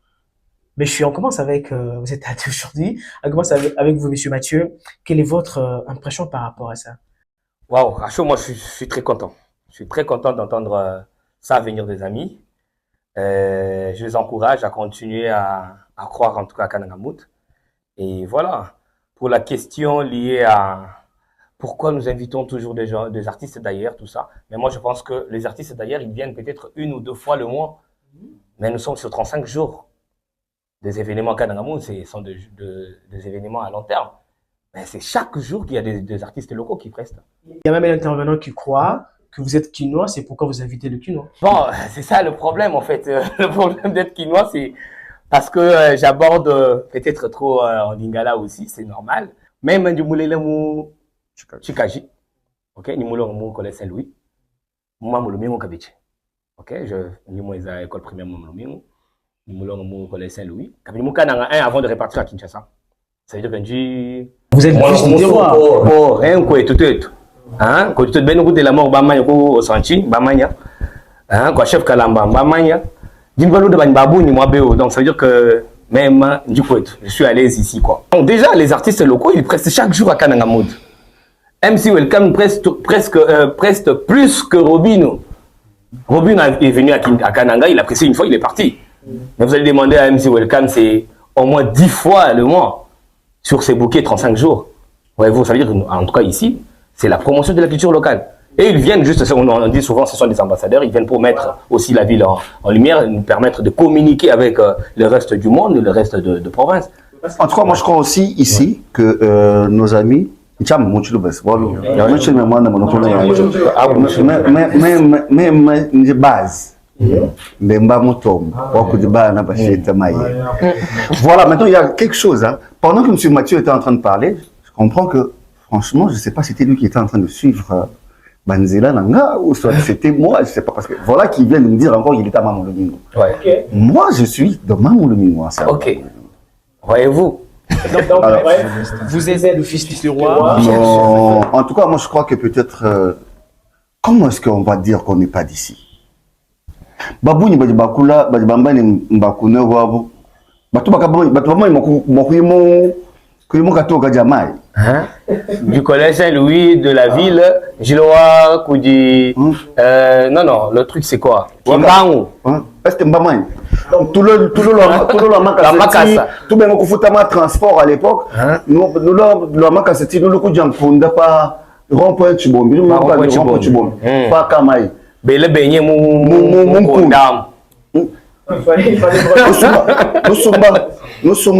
on commence avec, vous êtes athée aujourd'hui, on commence avec vous, Monsieur Mathieu. Quelle est votre impression par rapport à ça? Waouh, à chaud, moi je suis très content. Je suis très content d'entendre ça venir des amis. Je les encourage à continuer à croire en tout cas à Kananga Mood. Et voilà, pour la question liée à pourquoi nous invitons toujours des artistes d'ailleurs, tout ça. Mais moi je pense que les artistes d'ailleurs, ils viennent peut-être 1 ou 2 fois le mois. Mais nous sommes sur 35 jours. Des événements Kananga Mood, ce sont des événements à long terme. Mais c'est chaque jour qu'il y a des artistes locaux qui prestent. Il y a même un intervenant qui croit que vous êtes quinois, c'est pourquoi vous invitez le quinois. Bon, c'est ça le problème en fait. Le problème d'être quinois, c'est parce que j'aborde peut-être trop en lingala aussi, c'est normal. Même du moulele mou chikaji. OK, ni moulele mou collège Saint-Louis. Moi moulumi kabiche. OK, ni moi à école primaire moulumi. Ni moulele mou collège Saint-Louis. Kabi mou kananga un avant de repartir à Kinshasa. Ça veut dire que vous êtes plus de terroir. Oh, rien quoi tout. Hein, quand tu te ben de la mort bamanya ko sanchi bamanya. Hein, quoi chef kalamba bamanya. D'une valeur de babou ni moi béo. Donc ça veut dire que même du coup je suis à l'aise ici quoi. Donc déjà les artistes locaux ils prestent chaque jour à Kananga Mood. MC Welcome preste plus que Robino. Robino est venu à Kananga, il a pressé une fois, il est parti. Mais vous allez demander à MC Welcome, c'est au moins 10 fois le mois sur ces bouquets 35 jours. Voyez-vous, ça veut dire qu'en tout cas ici, c'est la promotion de la culture locale. Et ils viennent juste, on dit souvent, ce sont des ambassadeurs, ils viennent pour mettre aussi la ville en lumière, nous permettre de communiquer avec le reste du monde, le reste de province. En tout cas, moi je crois aussi ici que nos amis, mais base. Voilà, maintenant il y a quelque chose. Hein. Pendant que M. Mathieu était en train de parler, je comprends que, franchement, je ne sais pas si c'était lui qui était en train de suivre Banzela Nanga ou soit c'était moi, je ne sais pas. Parce que voilà qui vient de me dire encore qu'il était à Mamoulomingo. Ouais. Okay. Moi, je suis de Mamoulomingo. Ok. Voyez-vous. Alors, vous êtes le fils du roi. Non, en tout cas, moi je crois que peut-être. Comment est-ce qu'on va dire qu'on n'est pas d'ici? Babouni badi bakula badi bambani mbakune wabo batu bakabama mokuimo kuimo katoka jamai du collège Saint-Louis de la ville Giloa Koudi non le truc c'est quoi Kimbangu est-ce que mbamani tout le la makasa tout bien kufuta ma transport à l'époque nous la makasa ti nous le kujamponda pa rond-point Chibombi rond-point Chibombi pas Kamai Bele benye mu kondam. Nous sommes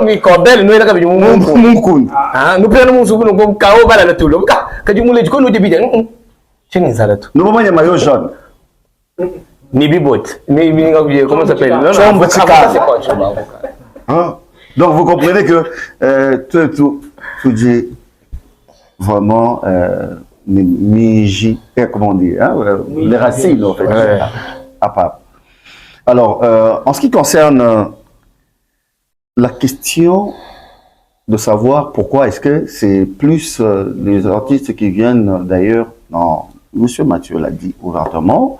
mi cordel nous ela mu kund. Ah, nous prenons mu subu no kao bala la tulo. Ka di mu le ko no debide. Chengi zalatu. Nous maman ya maillot jaune. Ni bibot. Ni comment ça s'appelle? Non, hein? Donc vous comprenez que tout dit vraiment comment on dit, hein, les racines en fait, à part. Alors, en ce qui concerne la question de savoir pourquoi est-ce que c'est plus les artistes qui viennent d'ailleurs, non, Monsieur Mathieu l'a dit ouvertement,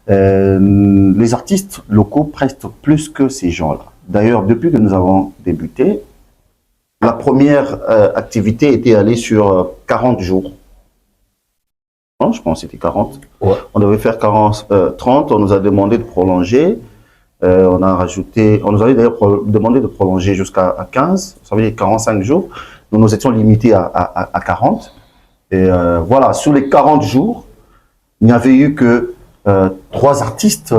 les artistes locaux prestent plus que ces gens-là. D'ailleurs, depuis que nous avons débuté, la première activité était allée sur 40 jours. Je pense que c'était 40. Ouais. On devait faire 30, on nous a demandé de prolonger. On a rajouté, on nous avait d'ailleurs demandé de prolonger jusqu'à 15, ça veut dire 45 jours. Nous étions limités à 40. Et voilà, sur les 40 jours, il n'y avait eu que 3 artistes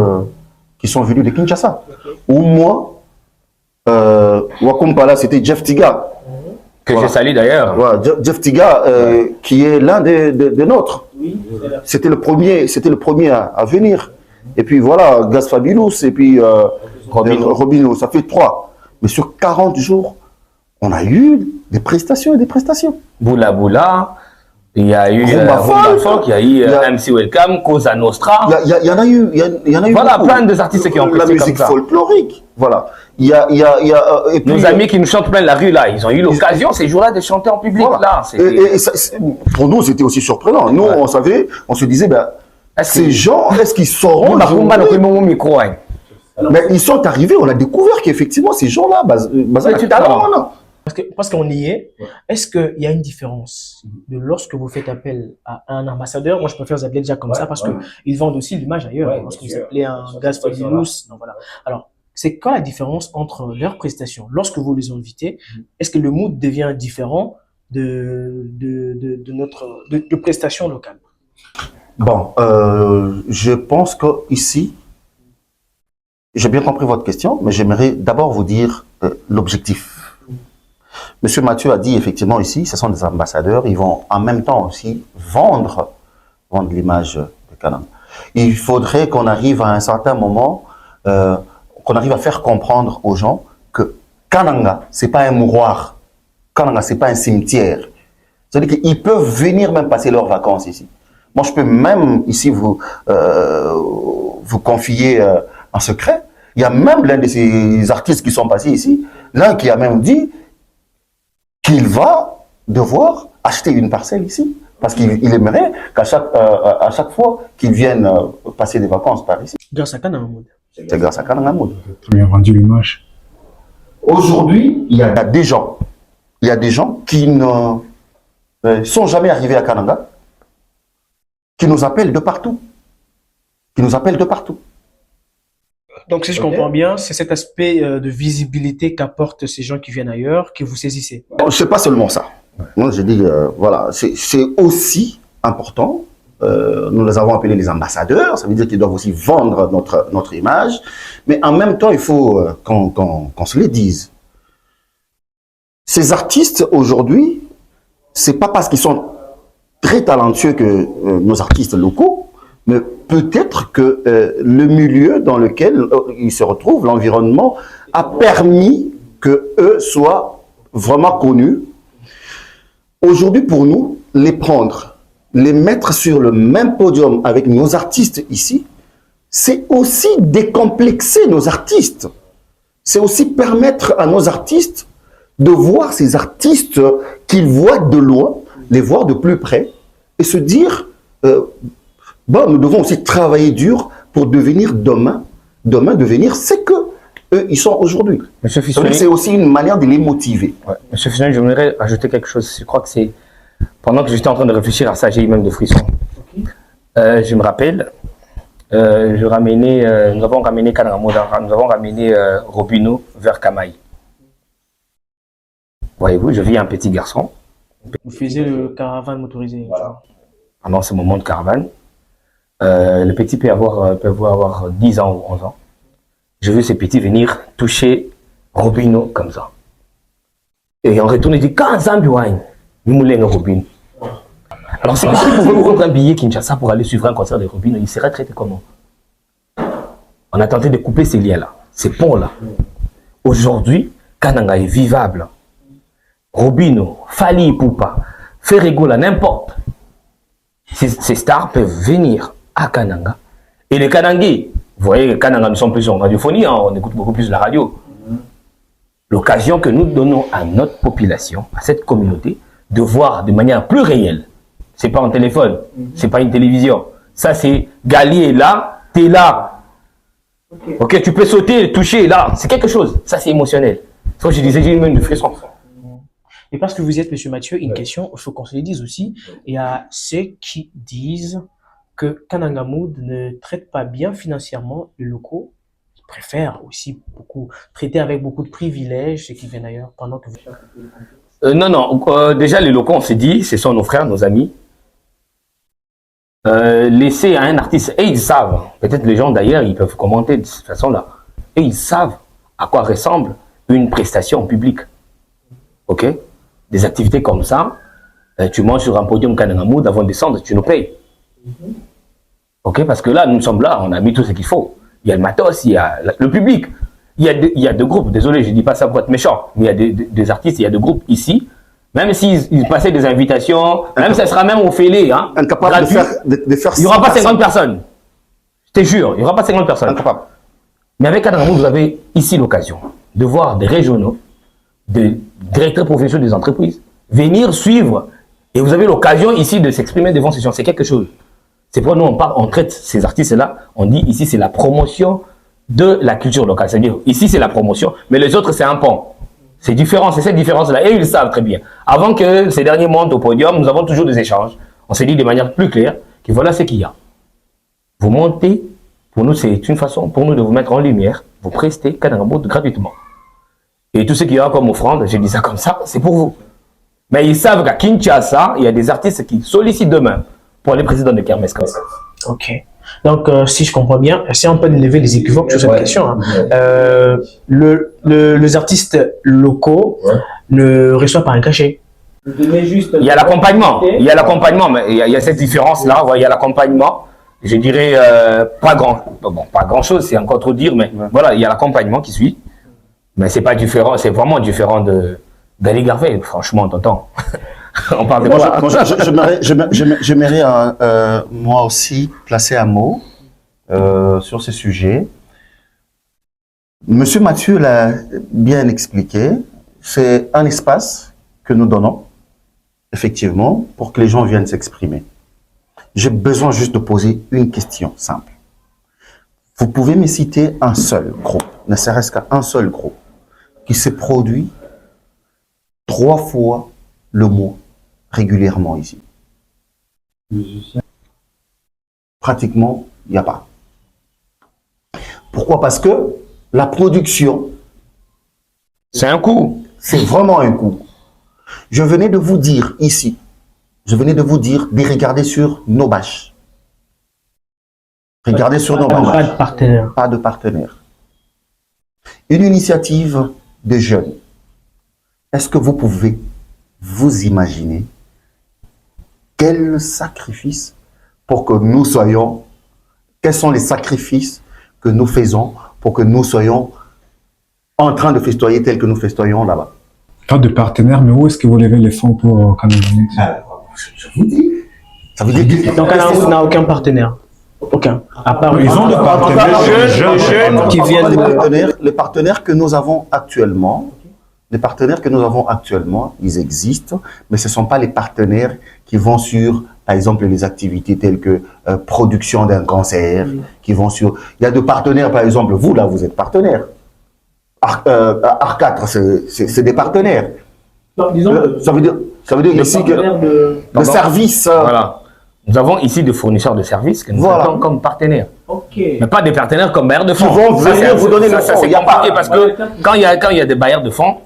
qui sont venus de Kinshasa. Ou moi, Wakumpala, c'était Jeff Tiga. Que voilà. Je salue d'ailleurs. Voilà, Jeff Tiga, qui est l'un des nôtres. Oui, c'était le premier à venir. Et puis voilà, Gaz Fabulous et puis Robino, ça fait 3. Mais sur 40 jours, on a eu des prestations et des prestations. Boula Boula, Il y a eu Rumba Folk, il y a eu MC Welcome, Cosa Nostra. Il y en a eu, voilà, beaucoup. plein d'artistes qui ont la prêté musique comme ça. folklorique. Voilà. Et puis, nos amis qui nous chantent plein de la rue là, ils ont eu l'occasion ces jours-là de chanter en public là. Et pour nous, c'était aussi surprenant. Nous, on savait, on se disait, ben, ces gens, est-ce qu'ils sauront mais ils sont arrivés, on a découvert qu'effectivement, ces gens-là, parce qu'on y est, est-ce qu'il y a une différence de lorsque vous faites appel à un ambassadeur? Moi, je préfère vous appeler déjà comme ça parce qu'ils vendent aussi l'image ailleurs. Lorsque vous appelez un gaz Fabulous, voilà. Alors, c'est quoi la différence entre leurs prestations lorsque vous les invitez? Est-ce que le mood devient différent de prestations locales? Bon, je pense que ici, j'ai bien compris votre question, mais j'aimerais d'abord vous dire l'objectif. Monsieur Mathieu a dit effectivement ici, ce sont des ambassadeurs, ils vont en même temps aussi vendre l'image de Kananga. Il faudrait qu'on arrive à un certain moment, qu'on arrive à faire comprendre aux gens que Kananga, c'est pas un mouroir. Kananga, c'est pas un cimetière. C'est-à-dire qu'ils peuvent venir même passer leurs vacances ici. Moi, je peux même ici vous confier un secret. Il y a même l'un de ces artistes qui sont passés ici, l'un qui a même dit qu'il va devoir acheter une parcelle ici. Parce qu'il aimerait qu'à chaque fois qu'ils viennent passer des vacances par ici. Grâce à Kananga Mood. C'est grâce à Kananga Mood. Très bien vendu l'image. Aujourd'hui, il y a des gens qui ne sont jamais arrivés à Kananga, qui nous appellent de partout. Donc, si je comprends bien, c'est cet aspect de visibilité qu'apportent ces gens qui viennent ailleurs que vous saisissez. C'est pas seulement ça. Moi, je dis, voilà, c'est aussi important. Nous les avons appelés les ambassadeurs. Ça veut dire qu'ils doivent aussi vendre notre image. Mais en même temps, il faut qu'on se le dise. Ces artistes, aujourd'hui, c'est pas parce qu'ils sont très talentueux que nos artistes locaux, mais peut-être que le milieu dans lequel ils se retrouvent, l'environnement, a permis qu'eux soient vraiment connus. Aujourd'hui, pour nous, les prendre, les mettre sur le même podium avec nos artistes ici, c'est aussi décomplexer nos artistes. C'est aussi permettre à nos artistes de voir ces artistes qu'ils voient de loin, les voir de plus près, et se dire... bon, nous devons aussi travailler dur pour devenir demain devenir ce que eux, ils sont aujourd'hui. C'est aussi une manière de les motiver. Ouais. Monsieur Fissoni, j'aimerais ajouter quelque chose. Je crois que c'est... Pendant que j'étais en train de réfléchir à ça, j'ai eu même des frissons. Je me rappelle, nous avons ramené Kananga Moda, nous avons ramené Robino vers Kamaï. Voyez-vous, je vis un petit garçon. Vous faisiez le caravane motorisé. Voilà. Pendant ce moment de caravane, le petit peut avoir 10 ans ou 11 ans. Je veux ces petits venir toucher Robino comme ça. Et en retour, il dit, quand Zambiouane, nous moulons Robino. Alors, c'est possible pour vous prendre un billet Kinshasa pour aller suivre un concert de Robino, il serait traité comment? On a tenté de couper ces liens-là, ces ponts-là. Aujourd'hui, Kananga est vivable. Robino, Fali Ipupa, Ferregola, n'importe. Ces stars peuvent venir à Kananga. Et les Kanangais, vous voyez, les Kananga ne sont plus en radiophonie, hein, on écoute beaucoup plus la radio. L'occasion que nous donnons à notre population, à cette communauté, de voir de manière plus réelle. C'est pas un téléphone, c'est pas une télévision. Ça, c'est Gali est là, t'es là. Ok, tu peux sauter, toucher, là. C'est quelque chose. Ça, c'est émotionnel. C'est que je disais, j'ai une frisson. Et parce que vous êtes, monsieur Mathieu, une question, il faut qu'on se le dise aussi. Il y a ceux qui disent que Kananga Mood ne traite pas bien financièrement les locaux. Ils préfèrent aussi beaucoup traiter avec beaucoup de privilèges ceux qui viennent ailleurs pendant que vous... Non. Déjà, les locaux, on s'est dit, ce sont nos frères, nos amis. Laisser à un artiste, et ils savent, peut-être les gens d'ailleurs, ils peuvent commenter de cette façon-là, et ils savent à quoi ressemble une prestation publique. Ok? Des activités comme ça, tu manges sur un podium Kananga Mood, avant de descendre, tu nous payes. Ok? Parce que là, nous sommes là, on a mis tout ce qu'il faut. Il y a le matos, il y a le public. Il y a deux groupes, désolé, je ne dis pas ça pour être méchant, mais il y a des artistes, il y a des groupes ici, Même s'ils passaient des invitations, même ça sera même au fêlé, hein, incapable gratuit, de faire il n'y aura pas 50 personnes. Je te jure, il n'y aura pas 50 personnes. Incapable. Mais avec Kananga Mood, vous avez ici l'occasion de voir des régionaux, des directeurs professionnels des entreprises, venir suivre. Et vous avez l'occasion ici de s'exprimer devant ces gens. C'est quelque chose. C'est pourquoi nous, on traite ces artistes-là, on dit ici, c'est la promotion de la culture locale. C'est-à-dire, ici, c'est la promotion, mais les autres, c'est un pont. C'est différent, c'est cette différence-là. Et ils le savent très bien. Avant que ces derniers montent au podium, nous avons toujours des échanges. On s'est dit de manière plus claire que voilà ce qu'il y a. Vous montez, pour nous, c'est une façon pour nous de vous mettre en lumière. Vous prestez Kananga Mood gratuitement. Et tout ce qu'il y a comme offrande, j'ai dit ça comme ça, c'est pour vous. Mais ils savent qu'à Kinshasa, il y a des artistes qui sollicitent demain pour les présidents de Kermesse. Ok. Donc, si je comprends bien, si on peut lever les équivoques sur cette question, hein, les artistes locaux ne reçoivent pas un cachet. Il y a l'accompagnement. Il y a l'accompagnement, mais il y a cette différence-là. Il y a l'accompagnement. Je dirais pas grand chose, c'est encore trop dire, mais voilà, il y a l'accompagnement qui suit. Mais c'est pas différent, c'est vraiment différent de d'Ali Garvey, franchement, t'entends. On parle de quoi? J'aimerais moi aussi placer un mot sur ce sujet. Monsieur Mathieu l'a bien expliqué. C'est un espace que nous donnons, effectivement, pour que les gens viennent s'exprimer. J'ai besoin juste de poser une question simple. Vous pouvez me citer un seul groupe, ne serait-ce qu'un seul groupe, qui se produit 3 fois le mois régulièrement ici. Pratiquement, il n'y a pas. Pourquoi? Parce que la production, c'est un coût. C'est vraiment un coût. Je venais de vous dire ici, de regarder sur nos bâches. Regardez sur nos bâches. Pas de partenaire. Pas de partenaire. Une initiative de jeunes. Est-ce que vous pouvez vous imaginer quel sacrifice pour que nous soyons, quels sont les sacrifices que nous faisons pour que nous soyons en train de festoyer tel que nous festoyons là-bas? Pas de partenaire, mais où est-ce que vous levez les fonds pour Kananga Mood? Je vous dis. Ça veut dire que donc Kananga Mood n'a aucun partenaire. Aucun. À part ils ont des partenaires jeunes qui viennent. Les partenaires que nous avons actuellement, ils existent, mais ce ne sont pas les partenaires qui vont sur, par exemple, les activités telles que production d'un concert, qui vont sur... Il y a des partenaires, par exemple, vous, là, vous êtes partenaire. Ar4, c'est des partenaires. Non, disons, ça veut dire ici que le service... Voilà. Nous avons ici des fournisseurs de services que nous avons comme partenaires. Okay. Mais pas des partenaires comme bailleurs de fonds. Qui vont venir vous donner le fonds. Ça, c'est compliqué parce que quand il y a des bailleurs de fonds,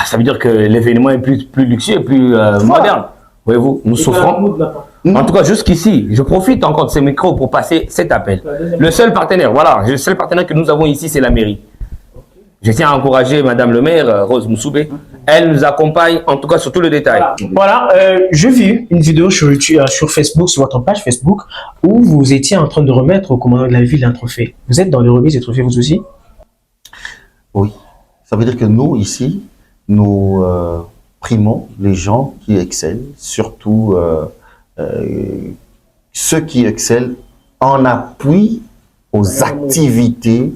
ça veut dire que l'événement est plus luxueux, plus moderne. Voyez-vous, nous souffrons. En tout cas, jusqu'ici, je profite encore de ces micros pour passer cet appel. Le seul partenaire que nous avons ici, c'est la mairie. Je tiens à encourager Madame le maire, Rose Moussoubé. Elle nous accompagne, en tout cas, sur tout le détail. Voilà, j'ai vu une vidéo sur YouTube, sur Facebook, sur votre page Facebook, où vous étiez en train de remettre au commandant de la ville un trophée. Vous êtes dans les remises des trophées, vous aussi? Oui. Ça veut dire que nous, ici, nous primons les gens qui excellent, surtout ceux qui excellent en appui aux activités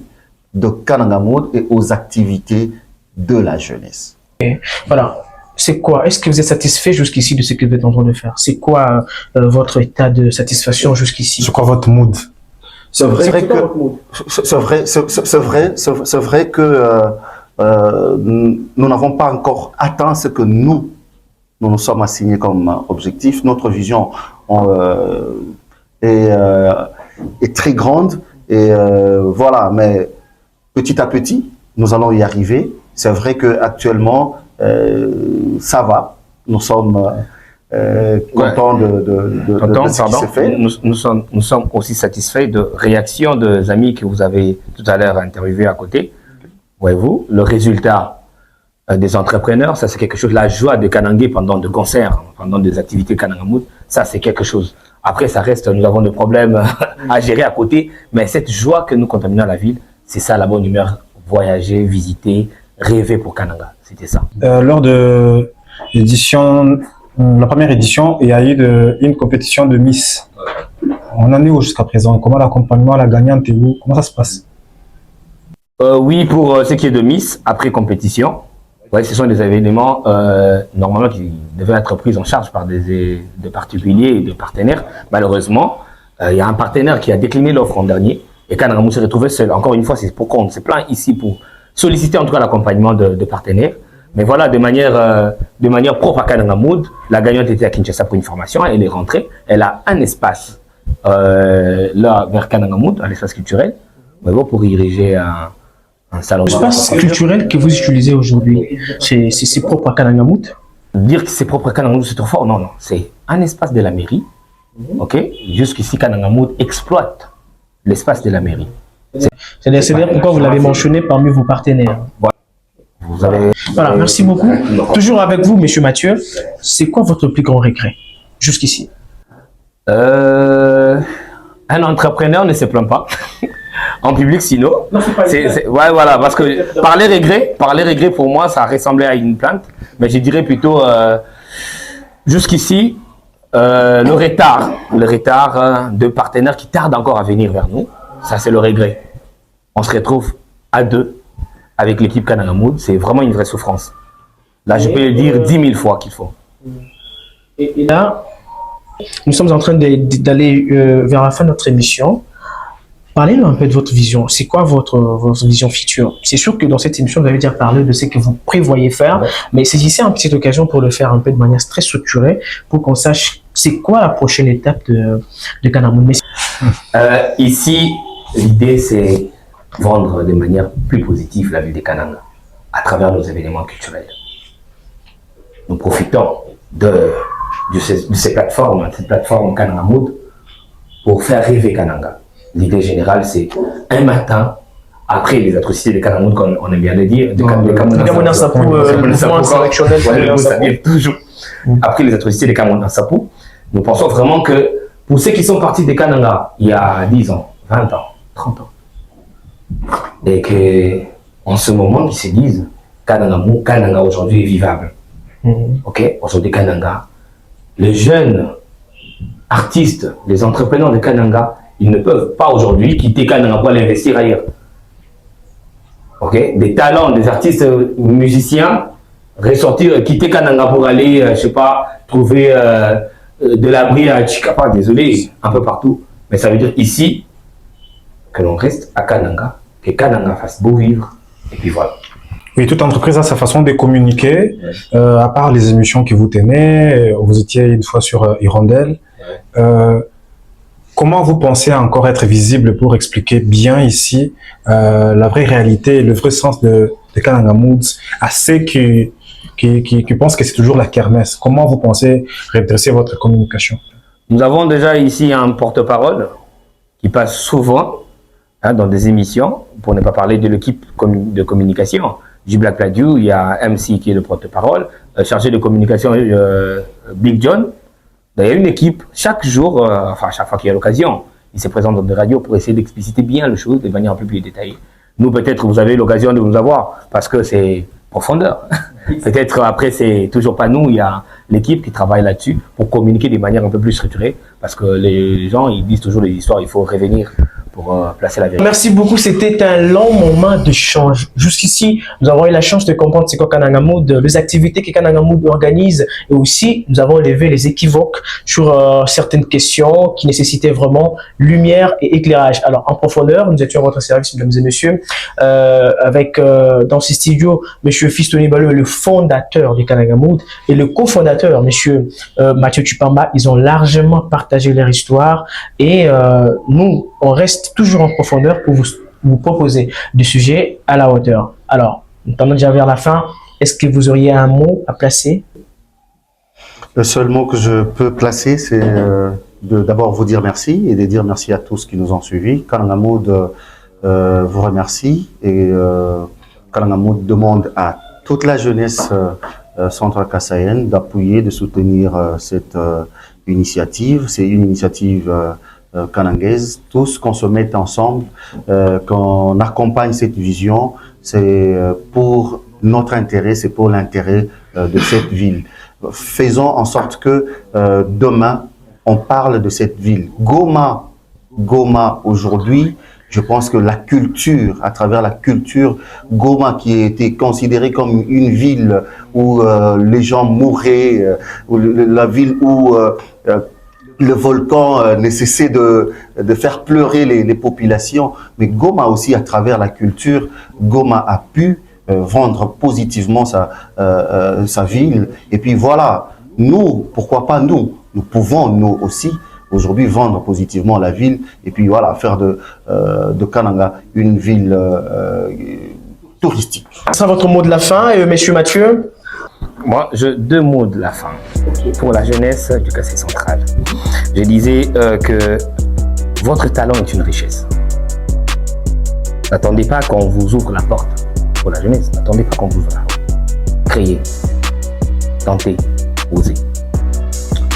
de Kananga Mood et aux activités de la jeunesse. Et voilà. C'est quoi? Est-ce que vous êtes satisfait jusqu'ici de ce que vous êtes en train de faire? C'est quoi votre état de satisfaction jusqu'ici? C'est quoi votre mood? C'est vrai que nous n'avons pas encore atteint ce que nous nous sommes assignés comme objectif. Notre vision est très grande et voilà, mais petit à petit, nous allons y arriver. C'est vrai qu'actuellement, ça va. Nous sommes contents de ce qui s'est fait. Nous sommes aussi satisfaits de réactions des amis que vous avez tout à l'heure interviewés à côté. Voyez-vous, le résultat des entrepreneurs, ça c'est quelque chose, la joie de Kanangé pendant des concerts, pendant des activités Kananga Mood, ça c'est quelque chose. Après, ça reste, nous avons des problèmes à gérer à côté, mais cette joie que nous contaminons la ville, c'est ça la bonne humeur, voyager, visiter, rêver pour Kananga, c'était ça. Lors de la première édition, il y a eu une compétition de Miss. On en est où jusqu'à présent? Comment l'accompagnement, la gagnante est où? Comment ça se passe? Oui, pour ce qui est de Miss, après compétition, ouais, ce sont des événements normalement qui devaient être pris en charge par des particuliers et des partenaires. Malheureusement, il y a un partenaire qui a décliné l'offre en dernier et Kananga s'est retrouvé seul. Encore une fois, c'est pour qu'on se plaint ici pour solliciter en tout cas l'accompagnement de partenaires. Mais voilà, de manière propre à Kananga Mood, la gagnante était à Kinshasa pour une formation, elle est rentrée, elle a un espace là vers Kananga Mood, un espace culturel, mais bon, pour y diriger un salon. L'espace culturel que vous utilisez aujourd'hui, c'est propre à Kananga Mood? Dire que c'est propre à Kananga Mood, c'est trop fort. Non, non, c'est un espace de la mairie. Ok, jusqu'ici, Kananga Mood exploite l'espace de la mairie. C'est-à-dire pourquoi vous l'avez mentionné parmi vos partenaires. Voilà, merci beaucoup. Toujours avec vous, monsieur Mathieu. C'est quoi votre plus grand regret jusqu'ici? Un entrepreneur ne se plaint pas en public, sinon. Ouais, voilà, parce que par les regrets, pour moi, ça ressemblait à une plainte. Mais je dirais plutôt jusqu'ici, le retard de partenaires qui tardent encore à venir vers nous. Ça, c'est le regret. On se retrouve à deux avec l'équipe Kananga Mood. C'est vraiment une vraie souffrance. Là, je peux le dire 10 000 fois qu'il faut. Et là, nous sommes en train d'aller vers la fin de notre émission. Parlez-nous un peu de votre vision. C'est quoi votre vision future? C'est sûr que dans cette émission, vous avez déjà parlé de ce que vous prévoyez faire, mais saisissez une petite occasion pour le faire un peu de manière très structurée, pour qu'on sache c'est quoi la prochaine étape de Kananga Mood. Ici, l'idée, c'est vendre de manière plus positive la ville de Kananga à travers nos événements culturels. Nous profitons de ces plateformes, cette plateforme Kananga Mood, pour faire rêver Kananga. L'idée générale, c'est un matin, après les atrocités de Kananga Mood, comme on aime bien le dire, après les atrocités de Kamona Sapou, nous pensons vraiment que pour ceux qui sont partis de Kananga il y a 10 ans, 20 ans, 30 ans, et qu'en ce moment, ils se disent Kananga aujourd'hui est vivable. Ok, aujourd'hui Kananga, les jeunes artistes, les entrepreneurs de Kananga, ils ne peuvent pas aujourd'hui quitter Kananga pour aller investir ailleurs. Ok, des talents, des artistes musiciens, ressortir, quitter Kananga pour aller, je sais pas, trouver de l'abri à Chikapa, désolé, un peu partout. Mais ça veut dire ici que l'on reste à Kananga, que Kananga fasse beau vivre, et puis voilà. Oui, toute entreprise a sa façon de communiquer, à part les émissions que vous tenez, vous étiez une fois sur Hirondelle. Comment vous pensez encore être visible pour expliquer bien ici la vraie réalité, le vrai sens de Kananga Mood à ceux qui pensent que c'est toujours la kermesse? Comment vous pensez redresser votre communication? Nous avons déjà ici un porte-parole qui passe souvent dans des émissions, pour ne pas parler de l'équipe de communication du Black Plateau. Il y a MC qui est le porte-parole, chargé de communication Big John. Il y a une équipe, chaque jour, enfin chaque fois qu'il y a l'occasion, il se présente dans des radios pour essayer d'expliciter bien les choses de manière un peu plus détaillée. Nous, peut-être, vous avez l'occasion de nous avoir, parce que c'est profondeur. Peut-être, après, c'est toujours pas nous, il y a l'équipe qui travaille là-dessus pour communiquer de manière un peu plus structurée, parce que les gens, ils disent toujours les histoires, il faut revenir pour placer la vérité. Merci beaucoup, c'était un long moment d'échange. Jusqu'ici, nous avons eu la chance de comprendre c'est quoi Kananga Mood, les activités que Kananga Mood organise, et aussi nous avons levé les équivoques sur certaines questions qui nécessitaient vraiment lumière et éclairage. Alors en profondeur, nous étions à votre service, mesdames et messieurs, avec dans ces studios, monsieur Fistoni Balou, le fondateur de Kananga Mood, et le cofondateur, monsieur Mathieu Tupamba. Ils ont largement partagé leur histoire, et nous, on reste toujours en profondeur pour vous proposer des sujets à la hauteur. Alors, nous tendons déjà vers la fin. Est-ce que vous auriez un mot à placer? Le seul mot que je peux placer, c'est d'abord vous dire merci et de dire merci à tous qui nous ont suivis. Kananga Mood vous remercie et Kananga Mood demande à toute la jeunesse centra-kassaïenne d'appuyer, de soutenir cette initiative. C'est une initiative kanangaise, tous qu'on se mette ensemble, qu'on accompagne cette vision, c'est pour notre intérêt, c'est pour l'intérêt de cette ville. Faisons en sorte que demain, on parle de cette ville. Goma aujourd'hui, je pense que la culture, à travers la culture, Goma qui a été considérée comme une ville où les gens mouraient, la ville où le volcan ne cessait de faire pleurer les populations. Mais Goma aussi, à travers la culture, Goma a pu vendre positivement sa ville. Et puis voilà, nous, pourquoi pas nous pouvons nous aussi aujourd'hui vendre positivement la ville et puis voilà, faire de Kananga une ville touristique. C'est votre mot de la fin, Monsieur Mathieu? Moi, deux mots de la fin pour la jeunesse du Kassai central. Je disais que votre talent est une richesse. N'attendez pas qu'on vous ouvre la porte pour la jeunesse. N'attendez pas qu'on vous ouvre la porte. Créez, tentez, osez.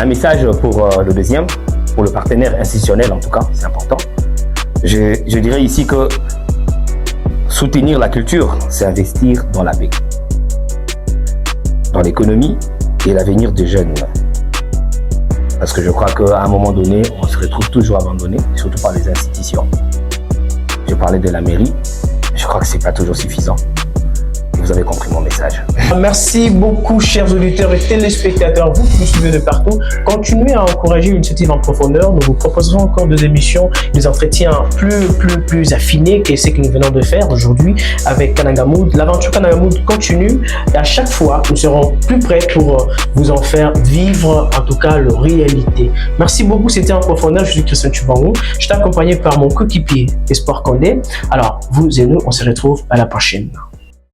Un message pour le deuxième, pour le partenaire institutionnel en tout cas, c'est important. Je dirais ici que soutenir la culture, c'est investir dans la paix, dans l'économie et l'avenir des jeunes. Parce que je crois qu'à un moment donné, on se retrouve toujours abandonné, surtout par les institutions. Je parlais de la mairie, mais je crois que c'est pas toujours suffisant. Vous avez compris mon message. Merci beaucoup, chers auditeurs et téléspectateurs, vous qui nous suivez de partout. Continuez à encourager l'initiative en profondeur. Nous vous proposerons encore des émissions, des entretiens plus affinés que ce que nous venons de faire aujourd'hui avec Kananga Mood. L'aventure Kananga Mood continue et à chaque fois, nous serons plus prêts pour vous en faire vivre, en tout cas, leur réalité. Merci beaucoup, c'était en profondeur. Je suis Christian Tchubangou. Je suis accompagné par mon coéquipier Espoir Condé. Alors, vous et nous, on se retrouve à la prochaine.